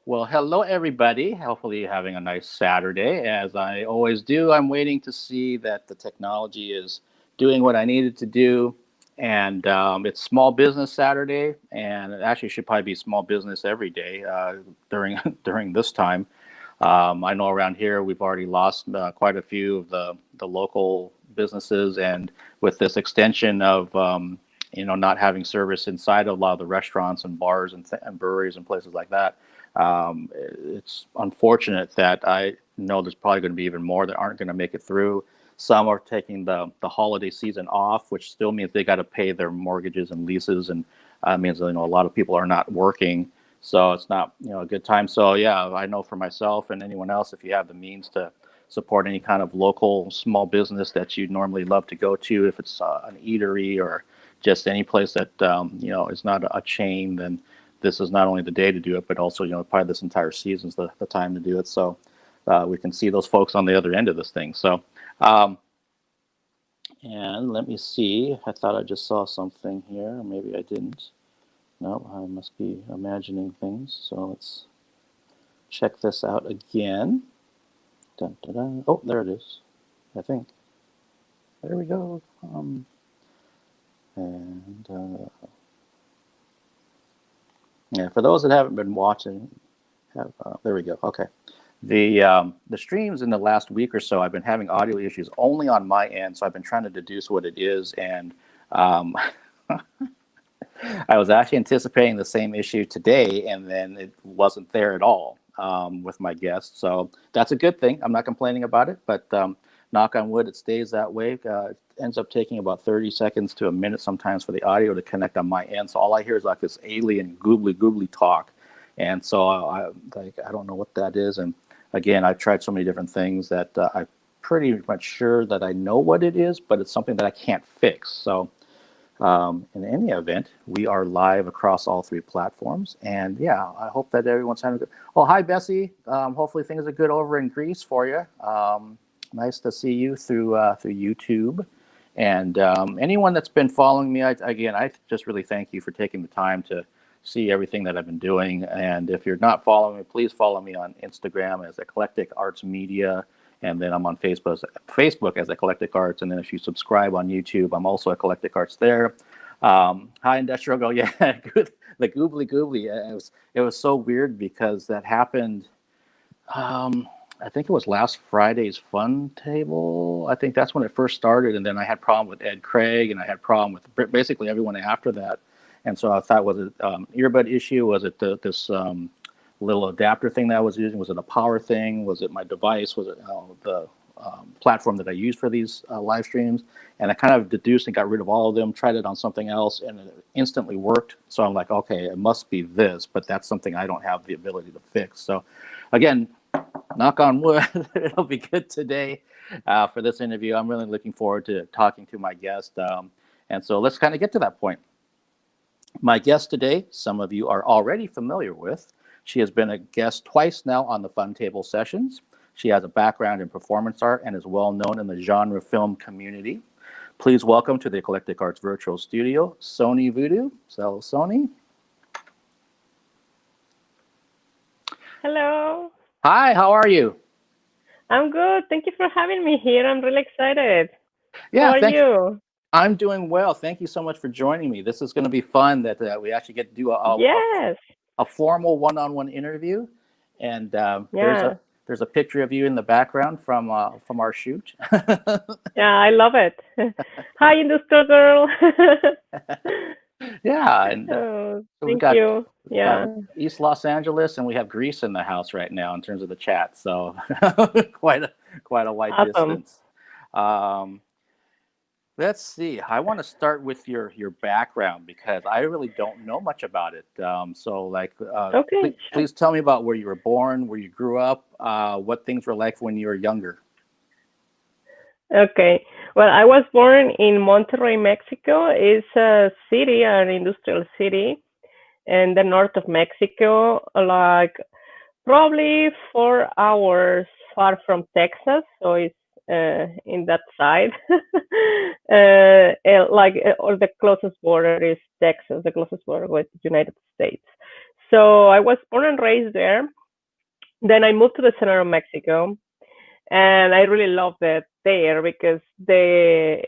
Well, hello everybody. Hopefully you're having a nice Saturday. As I always do, I'm waiting to see that the technology is doing what I needed to do. And it's Small Business Saturday, and it actually should probably be small business every day during during this time. I know around here we've already lost quite a few of the local businesses, and with this extension of not having service inside a lot of the restaurants and bars and breweries and places like that, it's unfortunate that I know there's probably going to be even more that aren't going to make it through. Some are taking the holiday season off, which still means they got to pay their mortgages and leases, and means a lot of people are not working. So it's not a good time. So yeah, I know for myself and anyone else, if you have the means to support any kind of local small business that you'd normally love to go to, if it's an eatery or just any place that is not a chain, then this is not only the day to do it, but also probably this entire season's the time to do it. So we can see those folks on the other end of this thing. So and let me see. I thought I just saw something here. Maybe I didn't. No, I must be imagining things. So let's check this out again. Dun, dun, dun. Oh, there it is. I think. There we go. Yeah, for those that haven't been watching, there we go. Okay. The streams in the last week or so, I've been having audio issues only on my end, so I've been trying to deduce what it is, and I was actually anticipating the same issue today, and then it wasn't there at all with my guest. So that's a good thing. I'm not complaining about it, but knock on wood, it stays that way. It ends up taking about 30 seconds to a minute sometimes for the audio to connect on my end. So all I hear is like this alien goobly talk. And so I don't know what that is. And again, I've tried so many different things that I'm pretty much sure that I know what it is, but it's something that I can't fix. So in any event, we are live across all three platforms. And yeah, I hope that everyone's having a good. Well, hi, Bessie. Hopefully things are good over in Greece for you. Nice to see you through YouTube. And anyone that's been following me, I just really thank you for taking the time to see everything that I've been doing. And if you're not following me, please follow me on Instagram as Eclectic Arts Media. And then I'm on Facebook as Eclectic Arts. And then if you subscribe on YouTube, I'm also Eclectic Arts there. Hi, Industrial Go. Yeah, the goobly. It was so weird because that happened. I think it was last Friday's Fun Table. I think that's when it first started. And then I had problem with Ed Craig, and I had problem with basically everyone after that. And so I thought, was it earbud issue? Was it this little adapter thing that I was using? Was it a power thing? Was it my device? Was it the platform that I use for these live streams? And I kind of deduced and got rid of all of them, tried it on something else, and it instantly worked. So I'm like, okay, it must be this, but that's something I don't have the ability to fix. So again, knock on wood, it'll be good today for this interview. I'm really looking forward to talking to my guest. And so let's kind of get to that point. My guest today, some of you are already familiar with. She has been a guest twice now on the Fun Table sessions. She has a background in performance art and is well known in the genre film community. Please welcome to the Eclectic Arts Virtual Studio, Sony Voodoo. So, Sony. Hello. Hi, how are you? I'm good. Thank you for having me here. I'm really excited. Yeah, how are you? I'm doing well. Thank you so much for joining me. This is going to be fun that we actually get to do a formal one-on-one interview. And there's a picture of you in the background from our shoot. Yeah, I love it. Hi, Industrial Girl. Yeah, and so we've got East Los Angeles, and we have Greece in the house right now in terms of the chat. So quite a wide distance. Let's see. I want to start with your background because I really don't know much about it. Please tell me about where you were born, where you grew up, what things were like when you were younger. Okay. Well, I was born in Monterrey, Mexico. It's a city, an industrial city in the north of Mexico, like probably 4 hours far from Texas. So it's in that side. Or the closest border is Texas, the closest border with the United States. So I was born and raised there. Then I moved to the center of Mexico, and I really loved it there because the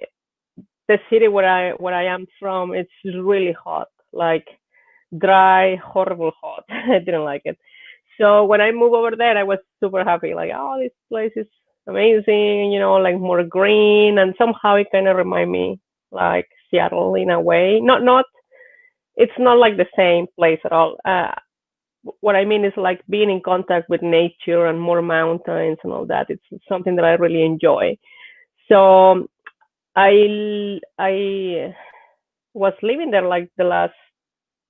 city where I am from, it's really hot, like dry, horrible hot. I didn't like it. So when I moved over there, I was super happy. Like, oh, this place is amazing. Like more green, and somehow it kind of remind me like Seattle in a way. Not. It's not like the same place at all. What I mean is like being in contact with nature and more mountains and all that. It's something that I really enjoy. So I was living there like the last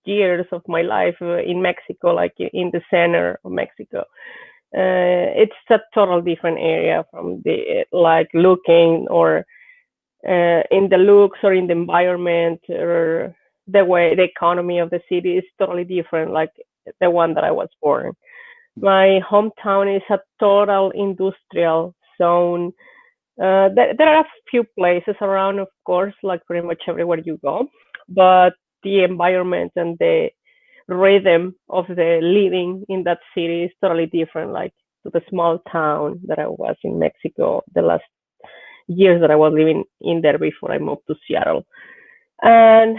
years of my life in Mexico, like in the center of Mexico. It's a total different area from the like looking or in the looks or in the environment or the way the economy of the city is totally different, like the one that I was born. My hometown is a total industrial zone. There are a few places around, of course, like pretty much everywhere you go, but the environment and the rhythm of the living in that city is totally different, like to the small town that I was in Mexico the last years that I was living in there before I moved to Seattle. And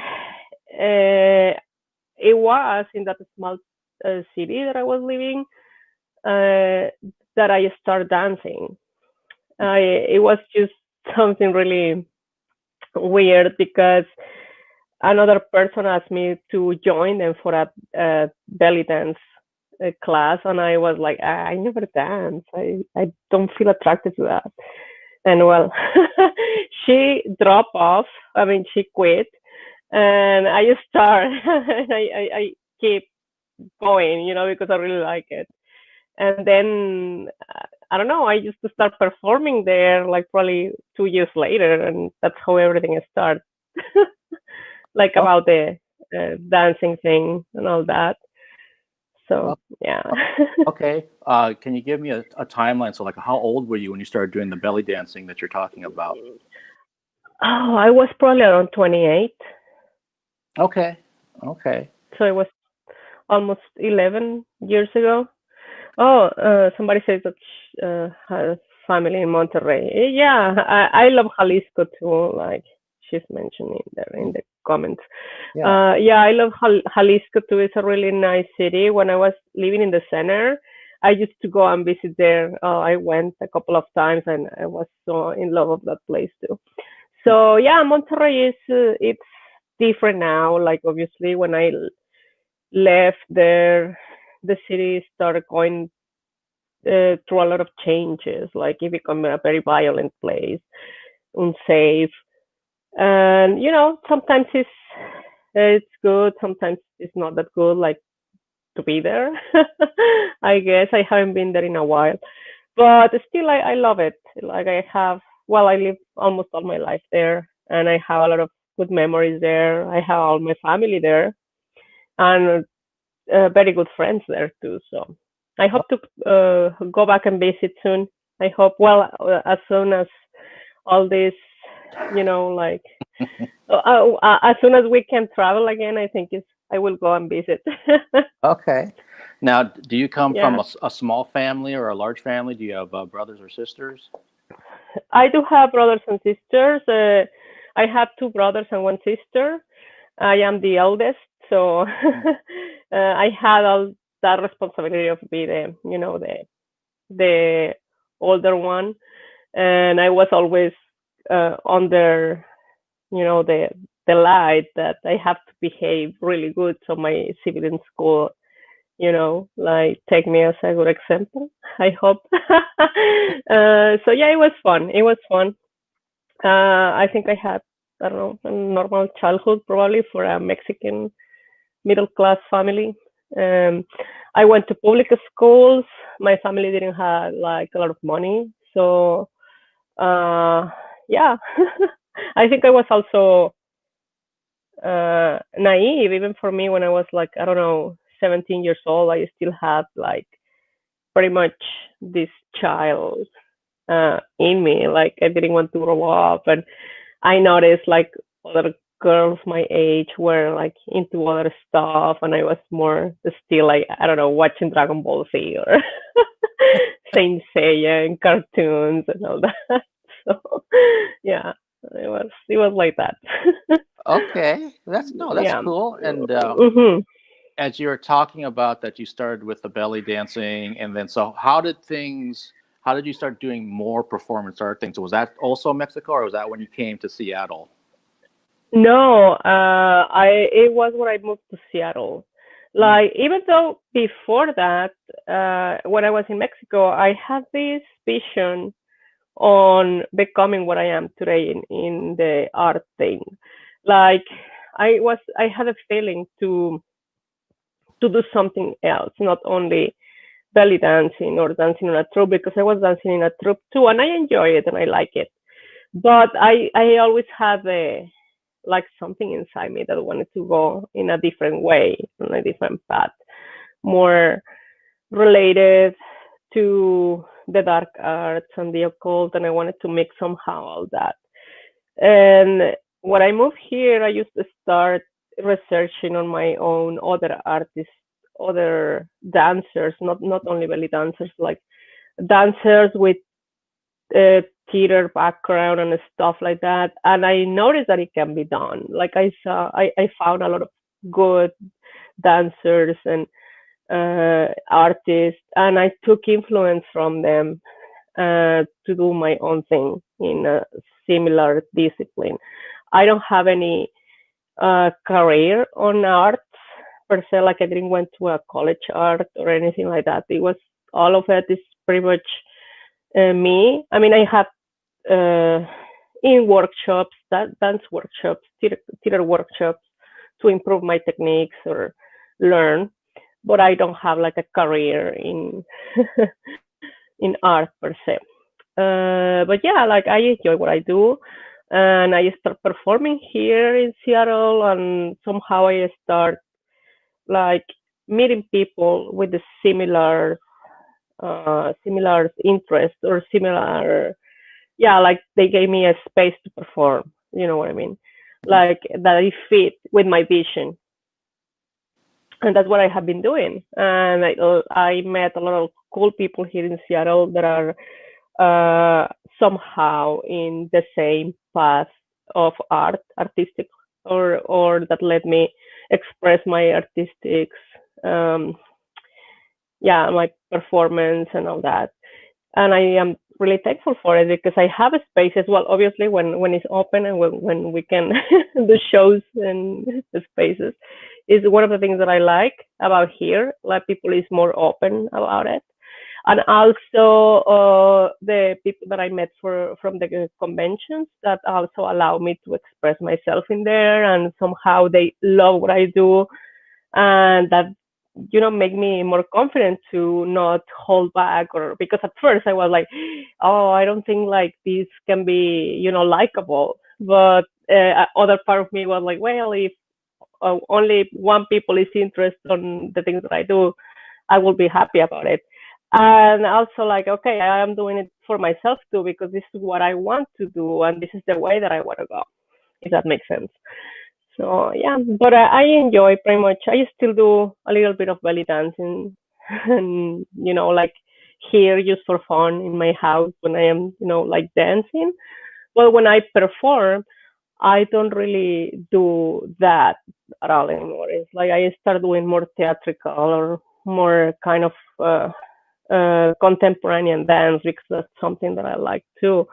it was in that small city that I was living that I started dancing. It was just something really weird because another person asked me to join them for a belly dance class, and I was like, I never dance. I don't feel attracted to that. And well, she dropped off. I mean, she quit, and I just started. I keep going, because I really like it. And then I don't know. I used to start performing there like probably 2 years later, and that's how everything started. Like Oh, about the dancing thing and all that. So oh, yeah. oh, okay. Can you give me a timeline? So, like, how old were you when you started doing the belly dancing that you're talking about? Oh, I was probably around 28. Okay. Okay. So it was almost 11 years ago. Oh, somebody says that has family in Monterrey. Yeah, I love Jalisco too. Like she's mentioning there in the comments. Yeah. Yeah, I love Jalisco too. It's a really nice city. When I was living in the center, I used to go and visit there. I went a couple of times, and I was so in love of that place too. So yeah, Monterrey is it's different now. Like obviously, when I left there, the city started going through a lot of changes. Like it became a very violent place, unsafe, and sometimes it's good, sometimes it's not that good. Like to be there. I guess I haven't been there in a while, but still, I love it. Like I live almost all my life there, and I have a lot of good memories there. I have all my family there, and very good friends there too. So I Oh, hope to go back and visit soon. I hope, well, as soon as all this, like as soon as we can travel again, I think I will go and visit. okay. Now, do you come from Yeah, a small family or a large family? Do you have brothers or sisters? I do have brothers and sisters. I have two brothers and one sister. I am the eldest, so I had all that responsibility of being the older one, and I was always under the light that I have to behave really good so my siblings could like take me as a good example. I hope. So yeah, it was fun. It was fun. I think I had, I don't know, a normal childhood probably for a Mexican middle class family. Um, I went to public schools. My family didn't have like a lot of money, so yeah. I think I was also naive even for me when I was like, I don't know, 17 years old. I still had like pretty much this child in me. Like I didn't want to grow up, and I noticed like other girls my age were like into other stuff, and I was more still like, I don't know, watching Dragon Ball Z or Saint Seiya and cartoons and all that. So yeah, it was like that. Okay, that's Yeah. cool. And Mhm. as you were talking about that, you started with the belly dancing, and then so how did you start doing more performance art things? Was that also Mexico, or was that when you came to Seattle? No, I it was when I moved to Seattle. Mm, Like even though before that, when I was in Mexico, I had this vision on becoming what I am today in the art thing. Like I had a feeling to do something else, not only belly dancing or dancing in a troupe, because I was dancing in a troupe too, and I enjoy it and I like it. But I always had a like something inside me that wanted to go in a different way, on a different path, more related to the dark arts and the occult, and I wanted to mix somehow all that. And when I moved here, I used to start researching on my own other artists, other dancers, not only belly dancers, like dancers with uh, theater background and stuff like that. And I noticed that it can be done. Like I found a lot of good dancers and artists, and I took influence from them to do my own thing in a similar discipline. I don't have any career on arts per se. Like I didn't went to a college art or anything like that. It was all of it is pretty much me. I mean, I have uh, in workshops, that dance workshops, theater workshops to improve my techniques or learn, but I don't have like a career in art per se. But yeah, like I enjoy what I do, and I start performing here in Seattle, and somehow I start like meeting people with the similar interest or similar, yeah, like they gave me a space to perform. You know what I mean? mhm. Like that I fit with my vision, and that's what I have been doing. And I met a lot of cool people here in Seattle that are somehow in the same path of artistic, or that let me express my artistic, um, yeah, my performance and all that. And I am really thankful for it because I have a space as well. Obviously, when it's open and when we can do shows and the spaces is one of the things that I like about here. Like people is more open about it, and also the people that I met from the conventions that also allow me to express myself in there, and somehow they love what I do, and that make me more confident to not hold back, or because at first I was like, oh, I don't think like this can be likable, but other part of me was like, well, if only one people is interested on the things that I do, I will be happy about it. And also like, okay, I am doing it for myself too, because this is what I want to do and this is the way that I want to go, if that makes sense. So yeah, but I enjoy pretty much. I still do a little bit of belly dancing, and like here just for fun in my house when I am, like dancing. But when I perform, I don't really do that at all anymore. It's like I start doing more theatrical or more kind of contemporary dance, because that's something that I like too.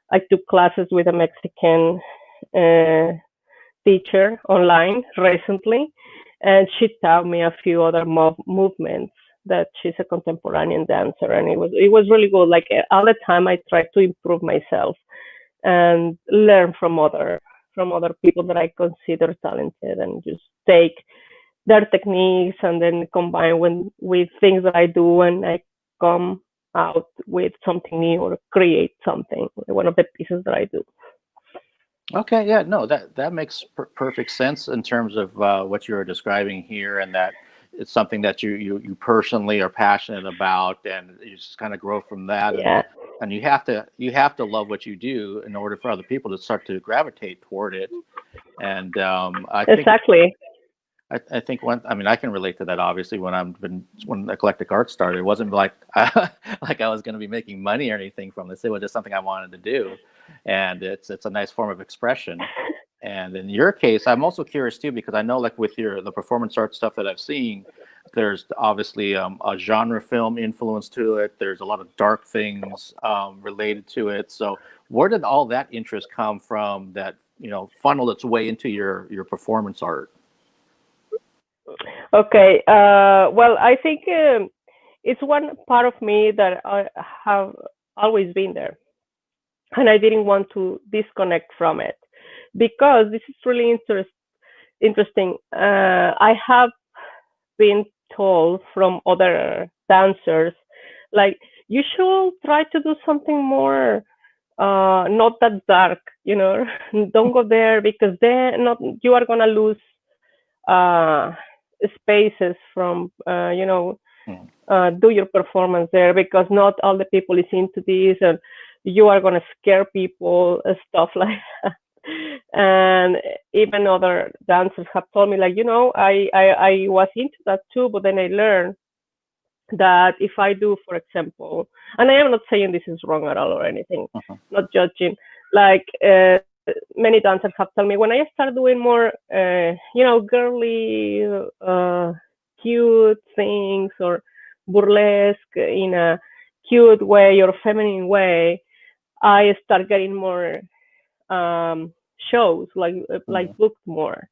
I took classes with a Mexican uh, teacher online recently, and she taught me a few other movements. That she's a contemporary dancer, and it was really good. Like all the time, I try to improve myself and learn from other people that I consider talented, and just take their techniques and then combine with things that I do, and I come out with something new or create something. One of the pieces that I do. Okay, yeah, no, that makes perfect sense in terms of what you were describing here, and that it's something that you personally are passionate about, and you just kind of grow from that, Yeah. and you have to love what you do in order for other people to start to gravitate toward it. And I think Exactly. I think one. I mean, I can relate to that. Obviously, when Eclectic Arts started, it wasn't like like I was going to be making money or anything from this. It was just something I wanted to do, and it's a nice form of expression. And in your case, I'm also curious too, because I know like with the performance art stuff that I've seen, there's obviously a genre film influence to it. There's a lot of dark things related to it. So where did all that interest come from? That funneled its way into your performance art. Okay. Well, I think it's one part of me that I have always been there, and I didn't want to disconnect from it because this is really interesting. I have been told from other dancers, like you should try to do something more not that dark, don't go there because then not you are gonna lose uh, spaces from Mm. do your performance there because not all the people is into this and you are going to scare people and stuff like that. And even other dancers have told me like I was into that too, but then I learned that if I do, for example, and I am not saying this is wrong at all or anything, Mhm. not judging, like many dancers have told me when I start doing more, girly, cute things or burlesque in a cute way or feminine way, I start getting more shows, like Mhm. booked more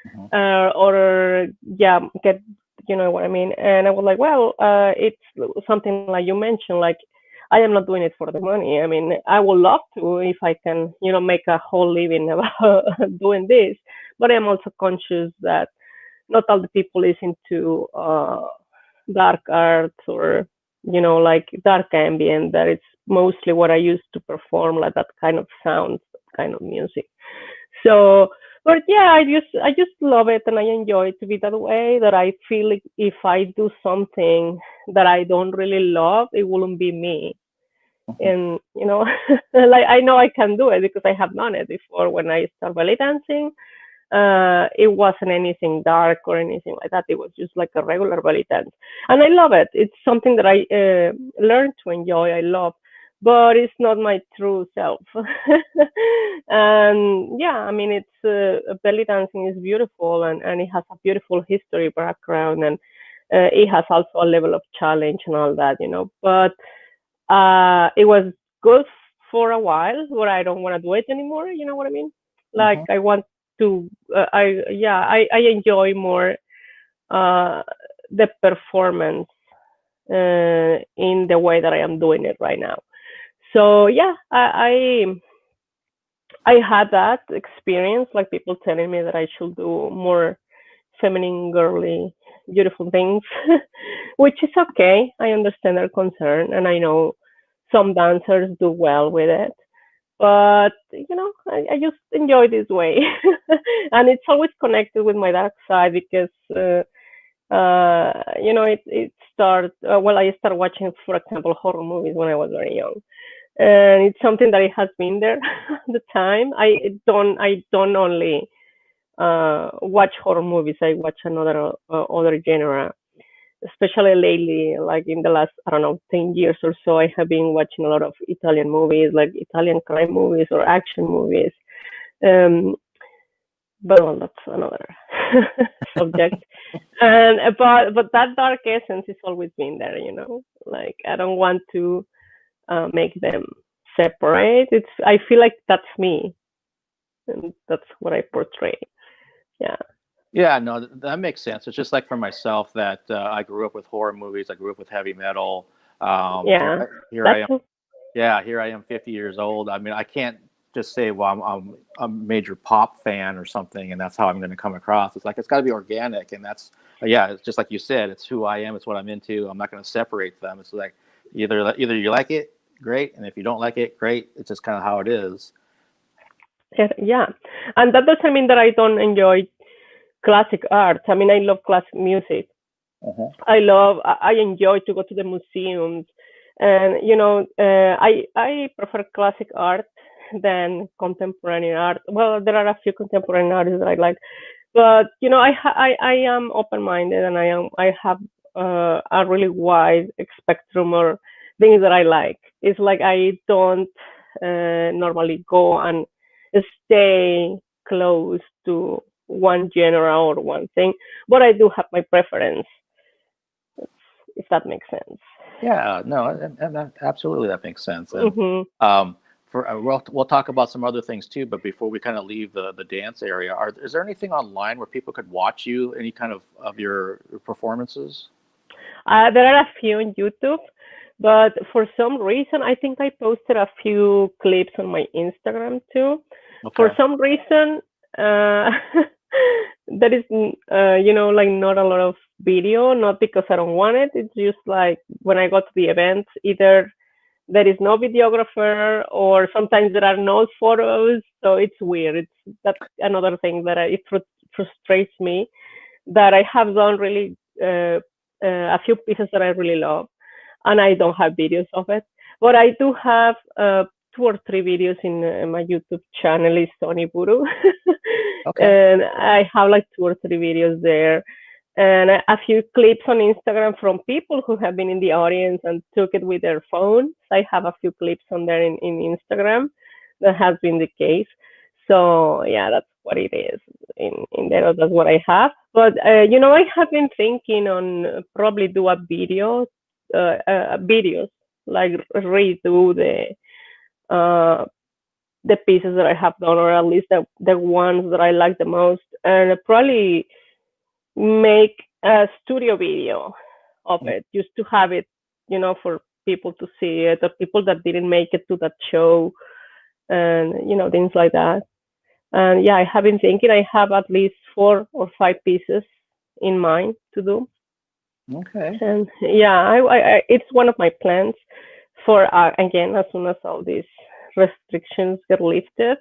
Mhm. or yeah, get what I mean. And I was like, well, it's something like you mentioned, like I am not doing it for the money. I mean, I would love to if I can, make a whole living about doing this, but I'm also conscious that not all the people is into dark arts or like dark ambient. That it's mostly what I used to perform, like that kind of sound, kind of music. So, but yeah, I just love it and I enjoy it to be that way. That I feel like if I do something that I don't really love, it wouldn't be me. Mhm. And like I know I can do it because I have done it before when I started belly dancing. It wasn't anything dark or anything like that. It was just like a regular belly dance, and I love it. It's something that I learned to enjoy. I love, but it's not my true self. And yeah, I mean, it's belly dancing is beautiful, and it has a beautiful history background, and it has also a level of challenge and all that, But it was good for a while, where I don't want to do it anymore. You know what I mean? Like Mhm. I want to I enjoy more uh the performance in the way that I am doing it right now. So yeah, I had that experience, like people telling me that I should do more feminine, girly, beautiful things, which is okay. I understand their concern, and I know some dancers do well with it. But I just enjoy this way, and it's always connected with my dark side because it started. Well, I started watching, for example, horror movies when I was very young, and it's something that it has been there at the time. I don't only watch horror movies. I watch another other genre, especially lately, like in the last, I don't know, 10 years or so. I have been watching a lot of Italian movies, like Italian crime movies or action movies. Um, but well, that's another subject. And but that dark essence has always been there. Like I don't want to make them separate. I feel like that's me, and that's what I portray. Yeah. Yeah, no, that makes sense. It's just like for myself that I grew up with horror movies. I grew up with heavy metal. Here, Yeah. here I That's am. Yeah, here I am, 50 years old. I mean, I can't just say, well, I'm a major pop fan or something, and that's how I'm going to come across. It's like it's got to be organic, and that's yeah. It's just like you said. It's who I am. It's what I'm into. I'm not going to separate them. It's like either you like it, great, and if you don't like it, great. It's just kind of how it is. yeah. And that doesn't mean that I don't enjoy classic art. I mean, I love classic music. Uh-huh. I enjoy to go to the museums, and I prefer classic art than contemporary art. Well, there are a few contemporary artists that I like, but I am open-minded, and I have a really wide spectrum or things that I like. It's like I don't normally go and stay close to one genre or one thing, but I do have my preference, if that makes sense. Yeah, no, and absolutely that makes sense. And Hmm. um, we'll talk about some other things too. But before we kind of leave the dance area, is there anything online where people could watch you, any kind of your performances? There are a few on YouTube, but for some reason, I think I posted a few clips on my Instagram too. For Okay. some reason, uh, there is, like not a lot of video, not because I don't want it. It's just like when I go to the events, either there is no videographer or sometimes there are no photos. So it's weird. That's another thing that frustrates me, that I have done really a few pieces that I really love, and I don't have videos of it. But I do have two or three videos in my YouTube channel, is Sony Voodoo, Okay. and I have like two or three videos there, and a few clips on Instagram from people who have been in the audience and took it with their phones. I have a few clips on there in Instagram. That has been the case. So yeah, that's what it is. In there, that's what I have. But I have been thinking on probably do a videos, like redo the pieces that I have done, or at least the ones that I like the most, and probably make a studio video of Mm. it, just to have it, for people to see it, or people that didn't make it to that show, and things like that. And yeah, I have been thinking I have at least 4 or 5 pieces in mind to do. Okay. And yeah, it's one of my plans for again, as soon as all these restrictions get lifted.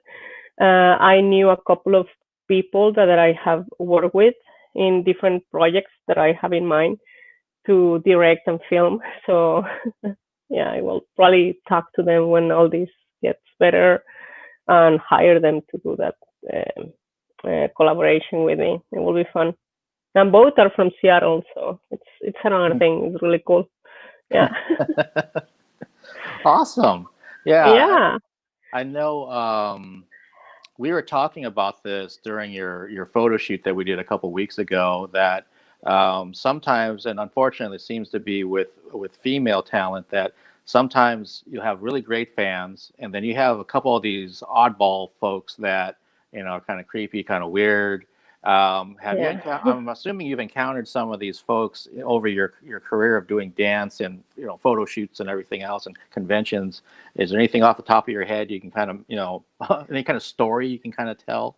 I knew a couple of people that I have worked with in different projects that I have in mind to direct and film. So yeah, I will probably talk to them when all this gets better and hire them to do that collaboration with me. It will be fun. And both are from Seattle, so it's another thing. It's really cool. Yeah. Awesome. Yeah, Yeah. I know. We were talking about this during your photo shoot that we did a couple weeks ago. That sometimes, and unfortunately, it seems to be with female talent, that sometimes you have really great fans, and then you have a couple of these oddball folks that are kind of creepy, kind of weird. Have you? Yeah. I'm assuming you've encountered some of these folks over your career of doing dance and photo shoots and everything else and conventions. Is there anything off the top of your head you can kind of any kind of story you can kind of tell?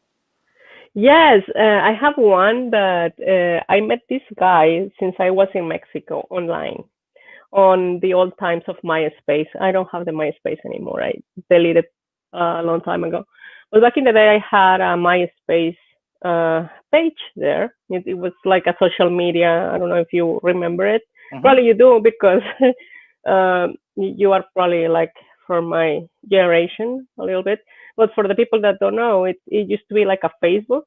Yes, I have one that I met this guy since I was in Mexico online on the old times of MySpace. I don't have the MySpace anymore. I deleted a long time ago. But back in the day, I had a MySpace page there. It was like a social media. I don't know if you remember it. Hmm. Probably you do, because you are probably like from my generation a little bit. But for the people that don't know, it used to be like a Facebook,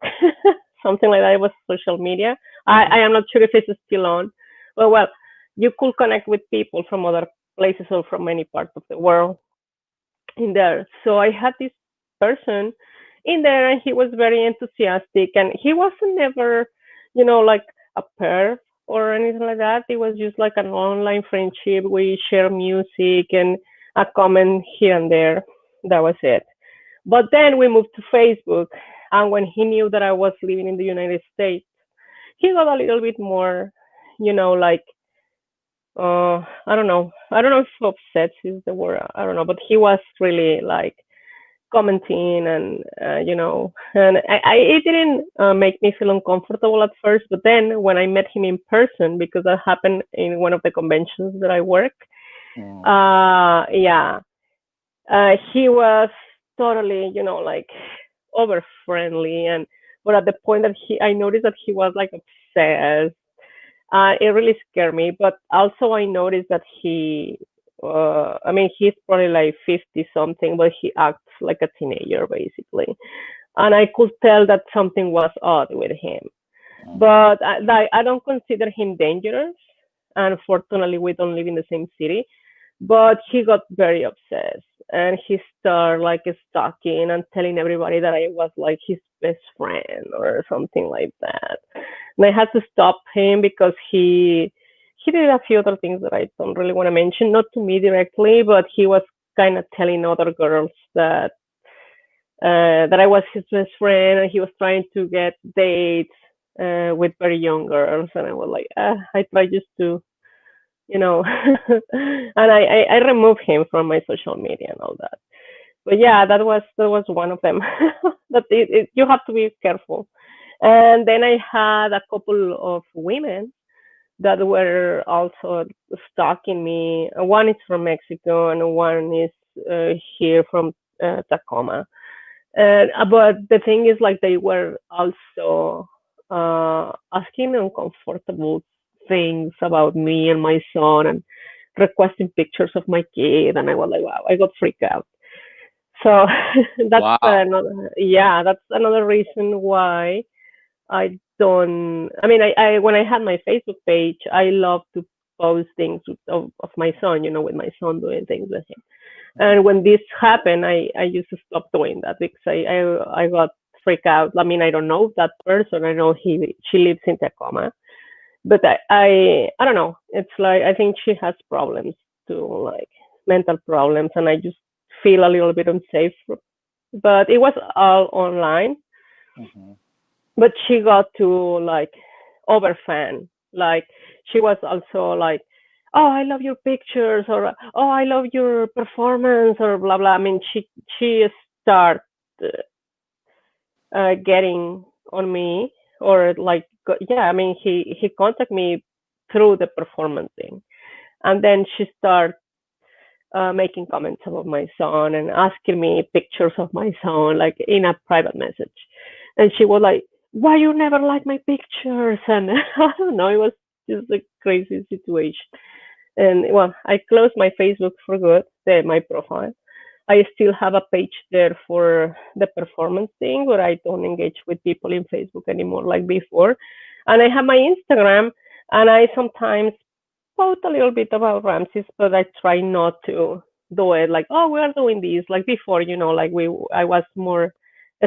something like that. It was social media. I am not sure if it's still on. But well, you could connect with people from other places or from many parts of the world in there. So I had this person in there, and he was very enthusiastic, and he wasn't never, like a pair or anything like that. It was just like an online friendship. We share music and a comment here and there. That was it. But then we moved to Facebook, and when he knew that I was living in the United States, he got a little bit more, like I don't know. I don't know if upset is the word. I don't know, but he was really like commenting, and and it didn't make me feel uncomfortable at first. But then when I met him in person, because that happened in one of the conventions that I work, Mm. yeah, he was totally, like over friendly, and but at the point that I noticed that he was like obsessed. It really scared me, but also I noticed that I mean, he's probably like 50 something, but he acts like a teenager basically, and I could tell that something was odd with him. But I don't consider him dangerous. Unfortunately, we don't live in the same city. But he got very obsessed, and he started like stalking and telling everybody that I was like his best friend or something like that. And I had to stop him because he did a few other things that I don't really want to mention, not to me directly, but he was kind of telling other girls that I was his best friend, and he was trying to get dates with very young girls, and I was like, I try just to, you know, and I removed him from my social media and all that. But yeah, that was one of them. That you have to be careful. And then I had a couple of women that were also stalking me. One is from Mexico, and one is here from Tacoma. But the thing is, like, they were also asking uncomfortable things about me and my son, and requesting pictures of my kid, and I was like, wow, I got freaked out. So that's Wow. another, yeah, that's another reason why I don't. I mean, I when I had my Facebook page, I love to post things of my son, with my son doing things with him. And when this happened, I used to stop doing that because I got freaked out. I mean, I don't know that person. I know she lives in Tacoma, but I don't know. It's like I think she has problems too, like mental problems, and I just feel a little bit unsafe. But it was all online. Hmm. But she got to like over fan. Like she was also like, "Oh, I love your pictures," or "Oh, I love your performance," or blah blah. I mean, she started getting on me, or like, yeah. I mean, he contacted me through the performance thing, and then she started making comments about my son and asking me pictures of my son, like in a private message. And she was like, "Why you never like my pictures?" And I don't know, it was just a crazy situation. And well, I closed my Facebook for good, my profile. I still have a page there for the performance thing, but I don't engage with people in Facebook anymore like before. And I have my Instagram, and I sometimes post a little bit about Ramses, but I try not to do it like, "Oh, we are doing this," like before, like I was more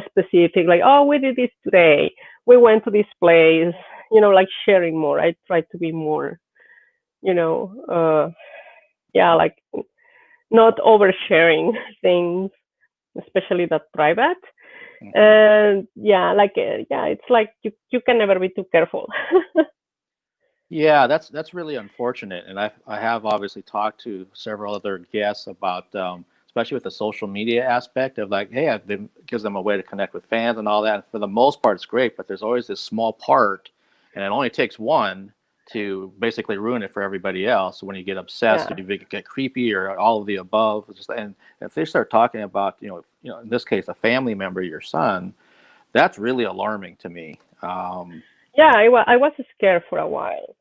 specific, like, "Oh, we did this today. We went to this place," like sharing more. I try to be more, you know, uh, yeah, like not oversharing things, especially that private. Hmm. And yeah, like, yeah, it's like you can never be too careful. Yeah, that's really unfortunate, and I have obviously talked to several other guests about, especially with the social media aspect of like, hey, I've been gives them a way to connect with fans and all that. And for the most part, it's great, but there's always this small part, and it only takes one to basically ruin it for everybody else. When you get obsessed, Yeah, or you get creepy, or all of the above, and if they start talking about, in this case, a family member, your son, that's really alarming to me. yeah, I was scared for a while,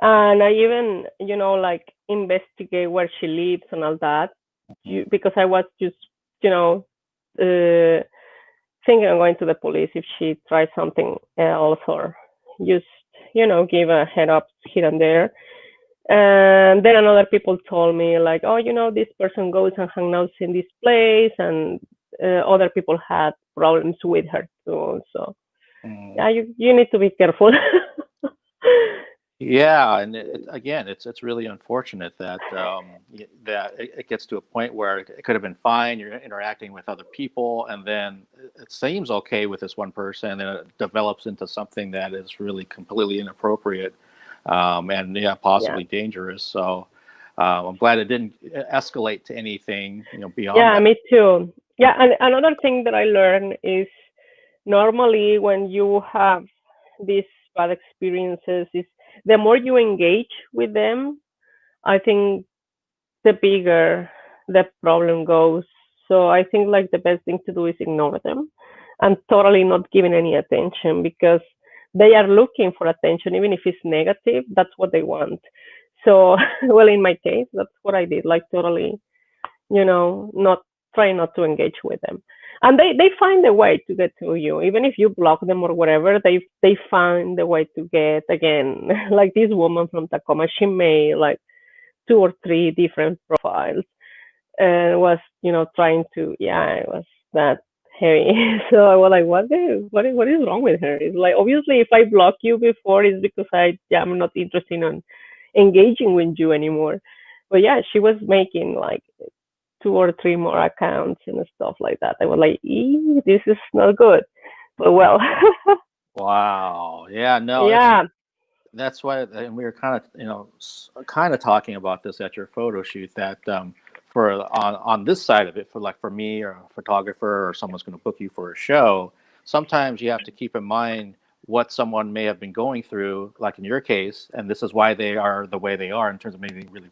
and I even, like investigate where she lives and all that, Mhm. because I was just, you know, uh, thinking of going to the police if she tries something else, or just, give a head up here and there. And then another people told me like, "Oh, this person goes and hangs out in this place," and other people had problems with her too. So Mm. yeah, you need to be careful. Yeah, and again, it's really unfortunate that that it gets to a point where it could have been fine. You're interacting with other people, and then it seems okay with this one person, and then it develops into something that is really completely inappropriate, and yeah, Yeah. possibly dangerous. So I'm glad it didn't escalate to anything, beyond Yeah, that. me too. Yeah, and another thing that I learned is normally when you have these bad experiences is the more you engage with them, I think the bigger the problem goes. So I think like the best thing to do is ignore them and totally not giving any attention, because they are looking for attention, even if it's negative, that's what they want. So, well, in my case, that's what I did, like totally, not try not to engage with them. And they find a way to get to you, even if you block them or whatever. They find a way to get again. Like this woman from Tacoma, she made like 2 or 3 different profiles and was trying to, yeah, it was that heavy. So I was like, what is wrong with her? It's like, obviously if I block you before, it's because I'm not interested in engaging with you anymore. But yeah, she was making like 2 or 3 more accounts and stuff like that. I was like, this is not good. But well. Wow. Yeah. No. Yeah. That's why, and we were kind of, kind of talking about this at your photo shoot, that for on this side of it, for me or a photographer or someone's going to book you for a show, sometimes you have to keep in mind what someone may have been going through, like in your case, and this is why they are the way they are in terms of maybe really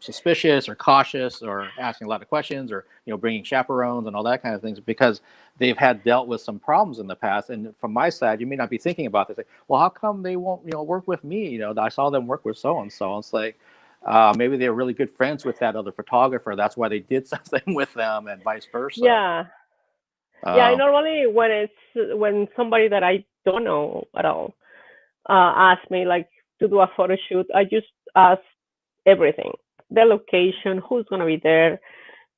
suspicious or cautious or asking a lot of questions, or bringing chaperones and all that kind of things, because they've had dealt with some problems in the past. And from my side, you may not be thinking about this, like, well, how come they won't work with me? I saw them work with so and so. It's like maybe they're really good friends with that other photographer, that's why they did something with them, and vice versa. Yeah. Yeah, normally when somebody that I don't know at all asks me like to do a photo shoot, I just ask everything: the location, who's gonna be there,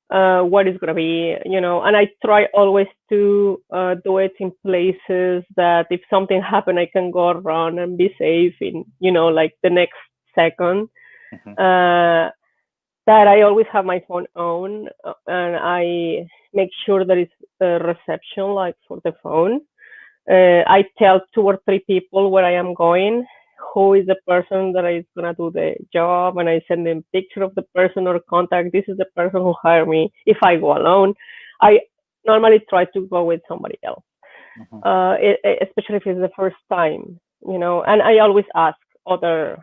what is gonna be, and I try always to do it in places that if something happened, I can go around and be safe in, like the next second. Mm-hmm. That I always have my phone on, and I make sure there is a reception like for the phone. I tell 2 or 3 people where I am going, who is the person that is gonna do the job, and I send them picture of the person or contact. This is the person who hired me. If I go alone, I normally try to go with somebody else, especially if it's the first time, And I always ask other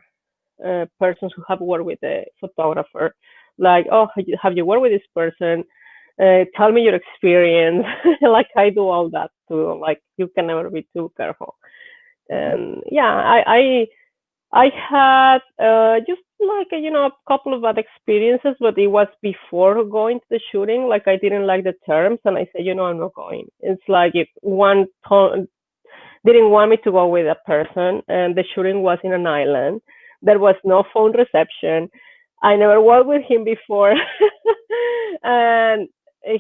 persons who have worked with a photographer, like, oh, have you worked with this person? Tell me your experience. Like I do all that too. Like you can never be too careful. And yeah, I had just like a couple of bad experiences, but it was before going to the shooting. Like I didn't like the terms, and I said, I'm not going. It's like if one didn't want me to go with a person, and the shooting was in an island. There was no phone reception. I never worked with him before, and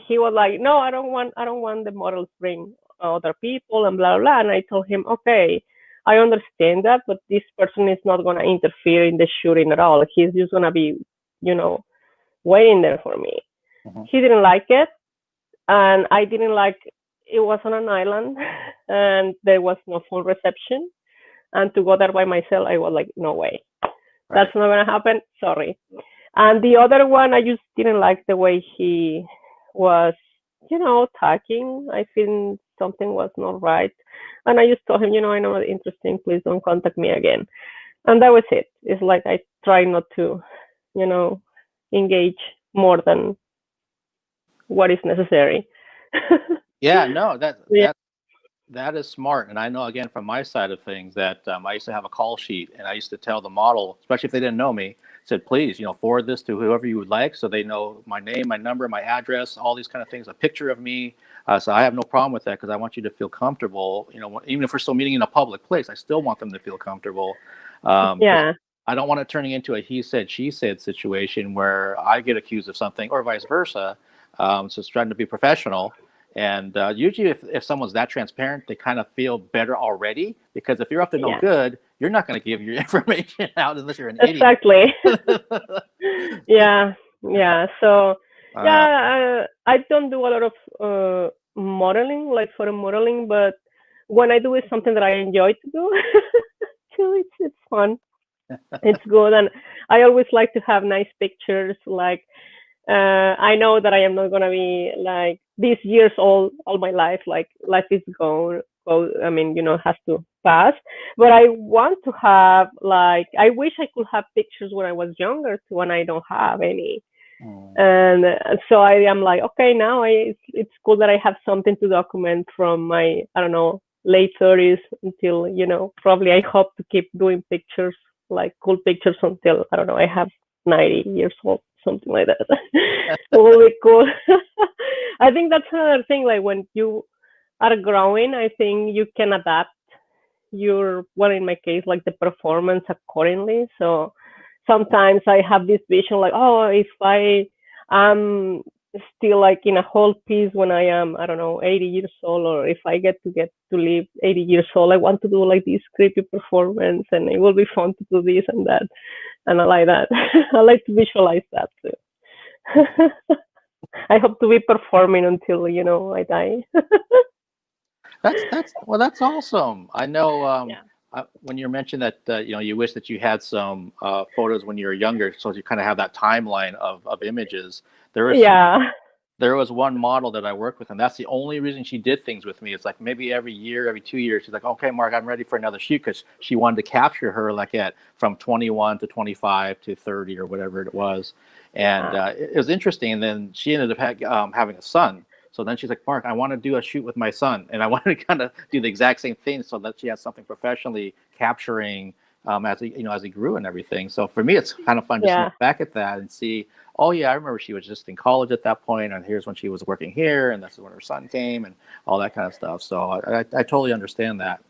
he was like, "No, I don't want the models bring other people and blah blah." And I told him, "Okay, I understand that, but this person is not gonna interfere in the shooting at all. He's just gonna be, waiting there for me." He didn't like it, and I didn't like. It was on an island, and there was no phone reception. And to go there by myself, I was like, no way. Right. That's not going to happen. Sorry. And the other one, I just didn't like the way he was, talking. I feel something was not right. And I just told him, I know it's interesting. Please don't contact me again. And that was it. It's like I try not to, engage more than what is necessary. Yeah, no, that is smart. And I know, again, from my side of things, that I used to have a call sheet, and I used to tell the model, especially if they didn't know me, said, please, forward this to whoever you would like, so they know my name, my number, my address, all these kind of things, a picture of me. So I have no problem with that, because I want you to feel comfortable. Even if we're still meeting in a public place, I still want them to feel comfortable. Yeah. I don't want it turning into a he said, she said situation where I get accused of something, or vice versa. So it's trying to be professional. And usually if someone's that transparent, they kind of feel better already, because if you're up to no good, you're not going to give your information out unless you're an idiot. Exactly. Yeah. So I don't do a lot of modeling, like photo modeling, but when I do, it's something that I enjoy to do. So it's fun. It's good, and I always like to have nice pictures. Like I know that I am not gonna be like these years all my life. Like life is go. I mean, has to pass. But I want to have like I wish I could have pictures when I was younger too, and I don't have any. And so I am like, okay, now it's cool that I have something to document from my late 30s until probably I hope to keep doing pictures, like cool pictures, until I have 90 years old. something like that. It will be cool. I think that's another thing. Like when you are growing, I think you can adapt your, well, in my case, like the performance accordingly. So sometimes I have this vision like, oh, if I am still like in a whole piece when I am, I don't know, 80 years old, or if I get to live 80 years old, I want to do like this creepy performance, and it will be fun to do this and that. And I like that. I like to visualize that too. I hope to be performing until, I die. That's awesome. I know Yeah. when you mentioned that you wish that you had some photos when you were younger, so you kind of have that timeline of images. Yeah. There was one model that I worked with, and that's the only reason she did things with me. It's like maybe every year, every 2 years, she's like, "Okay, Mark, I'm ready for another shoot," because she wanted to capture her like at from 21 to 25 to 30 or whatever it was, and Yeah. it was interesting. And then she ended up having a son. So then she's like, "Mark, I want to do a shoot with my son," and I wanted to kind of do the exact same thing so that she has something professionally capturing as he grew and everything. So for me, it's kind of fun just to Yeah. look back at that and see, oh yeah, I remember she was just in college at that point, and here's when she was working here, and this is when her son came, and all that kind of stuff. So I totally understand that.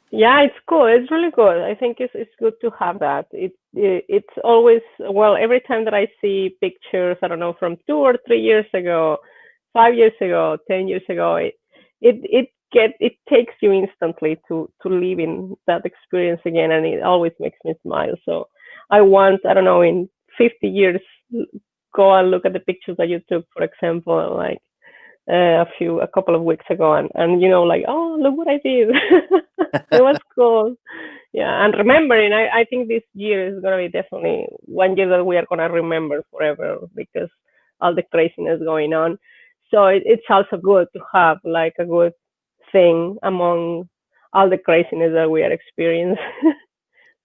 Yeah, it's cool. It's really good. I think it's good to have that. It's always, well, every time that I see pictures, I don't know, from 2 or 3 years ago, 5 years ago, 10 years ago, it takes you instantly to live in that experience again, and it always makes me smile. So I want, I don't know, in 50 years, go and look at the pictures that you took, for example, like a couple of weeks ago, and like, oh, look what I did. It was cool. Yeah, and remembering, I think this year is gonna be definitely one year that we are gonna remember forever, because all the craziness going on. So it's also good to have like a good thing among all the craziness that we are experiencing.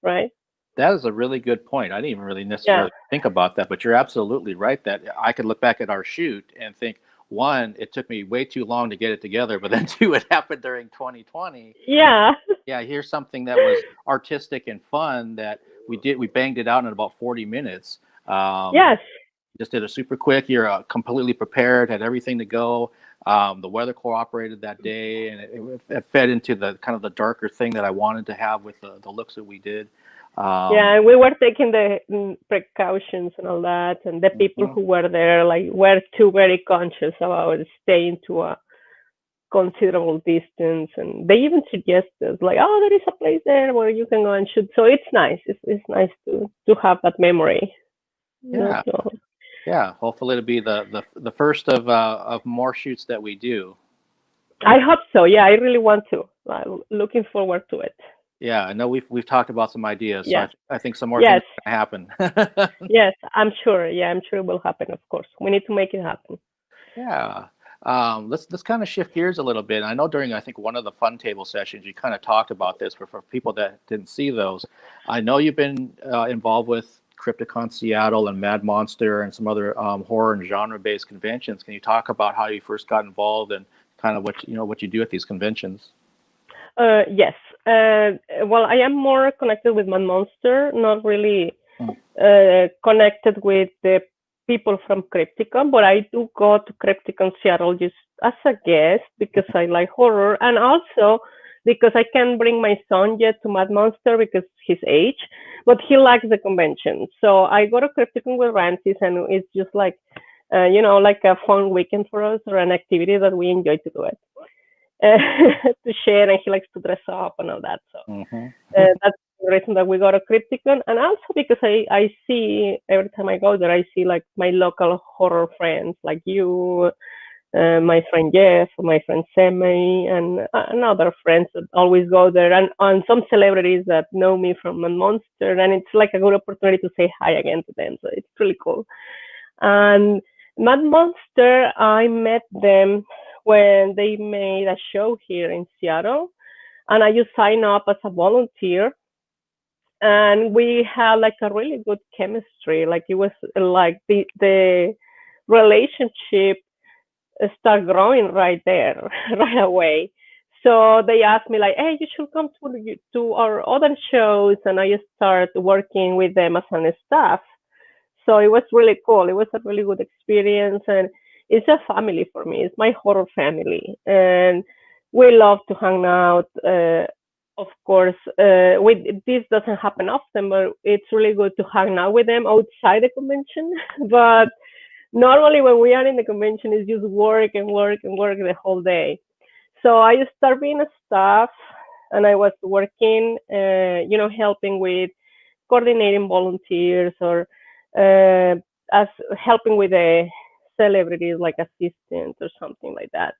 Right? That is a really good point. I didn't even really Yeah. necessarily think about that, but you're absolutely right that I could look back at our shoot and think, one, it took me way too long to get it together, but then two, it happened during 2020. Yeah. Yeah, here's something that was artistic and fun that we banged it out in about 40 minutes. Yes. Just did a super quick. You're completely prepared, had everything to go. The weather cooperated that day, and it fed into the kind of the darker thing that I wanted to have with the looks that we did. Yeah, and we were taking the precautions and all that, and the people Mhm. who were there like were too very conscious about staying to a considerable distance, and they even suggested like, oh, there is a place there where you can go and shoot. So it's nice. It's nice to have that memory. Yeah, So yeah. Hopefully, it'll be the first of more shoots that we do. I hope so. Yeah, I really want to. I'm looking forward to it. Yeah, I know we've talked about some ideas, so Yeah. I think some more things Yes. are gonna happen. Yes. I'm sure. Yeah, I'm sure it will happen. Of course, we need to make it happen. Yeah. Let's kind of shift gears a little bit. I know during I think one of the fun table sessions you kind of talked about this, but for people that didn't see those, I know you've been involved with Crypticon Seattle and Mad Monster and some other horror and genre-based conventions. Can you talk about how you first got involved and kind of what you do at these conventions? Yes. Well, I am more connected with Mad Monster, not really Mm. connected with the people from Crypticon, but I do go to Crypticon Seattle just as a guest because I like horror, and also because I can bring my son yet to Mad Monster because his age, but he likes the convention. So I go to Crypticon with Rancis, and it's just like, like a fun weekend for us, or an activity that we enjoy to do it. To share, and he likes to dress up and all that. So Mm-hmm. that's the reason that we go to Crypticon, and also because I see every time I go there, I see like my local horror friends, like you, my friend Jeff, my friend Semi, and other friends that always go there, and some celebrities that know me from the Monster, and it's like a good opportunity to say hi again to them. So it's really cool. And Mad Monster, I met them when they made a show here in Seattle, and I just signed up as a volunteer. And we had like a really good chemistry. Like it was like the relationship start growing right there, right away. So they asked me like, "Hey, you should come to our other shows," and I start working with them as an staff. So it was really cool. It was a really good experience, and it's a family for me. It's my horror family, and we love to hang out. Of course, this doesn't happen often, but it's really good to hang out with them outside the convention. But normally when we are in the convention, it's just work and work and work the whole day. So I started being a staff, and I was working, helping with coordinating volunteers or as helping with the celebrities like assistants or something like that.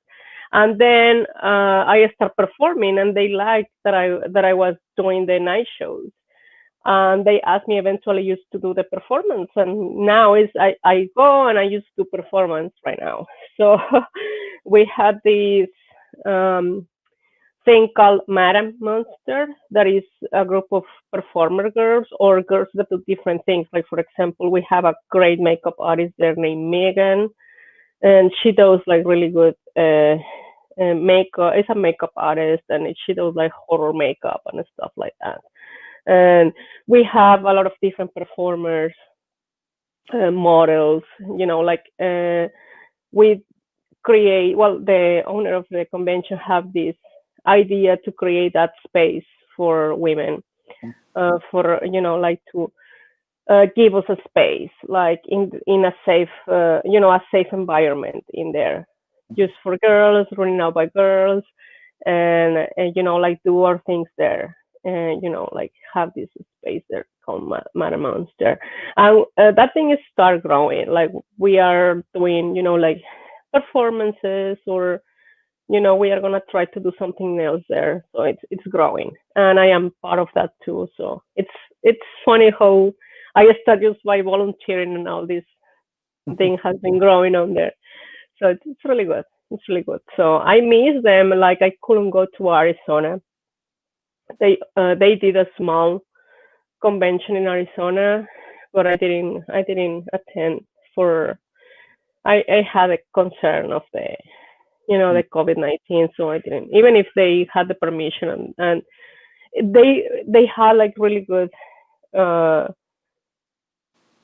And then I started performing, and they liked that I was doing the night shows. And they asked me eventually used to do the performance, and now is I go and I used to do performance right now. So we had this um, thing called Madam Monster, that is a group of performer girls or girls that do different things. Like, for example, we have a great makeup artist there named Megan, and she does like really good makeup. It's a makeup artist, and she does like horror makeup and stuff like that. And we have a lot of different performers, models, we create, well, the owner of the convention have this idea to create that space for women, for like to give us a space, like in a safe, a safe environment in there, just for girls, running out by girls, and like do our things there, and like have this space there called Mother Monster, and that thing is start growing. Like we are doing, like performances, or we are gonna try to do something else there. So it's growing, and I am part of that too. So it's funny how I started just by volunteering, and all this thing has been growing on there. So it's really good. It's really good. So I miss them. Like I couldn't go to Arizona. They did a small convention in Arizona, but I didn't attend for I had a concern of the COVID-19, so I didn't. Even if they had the permission, and they had like really good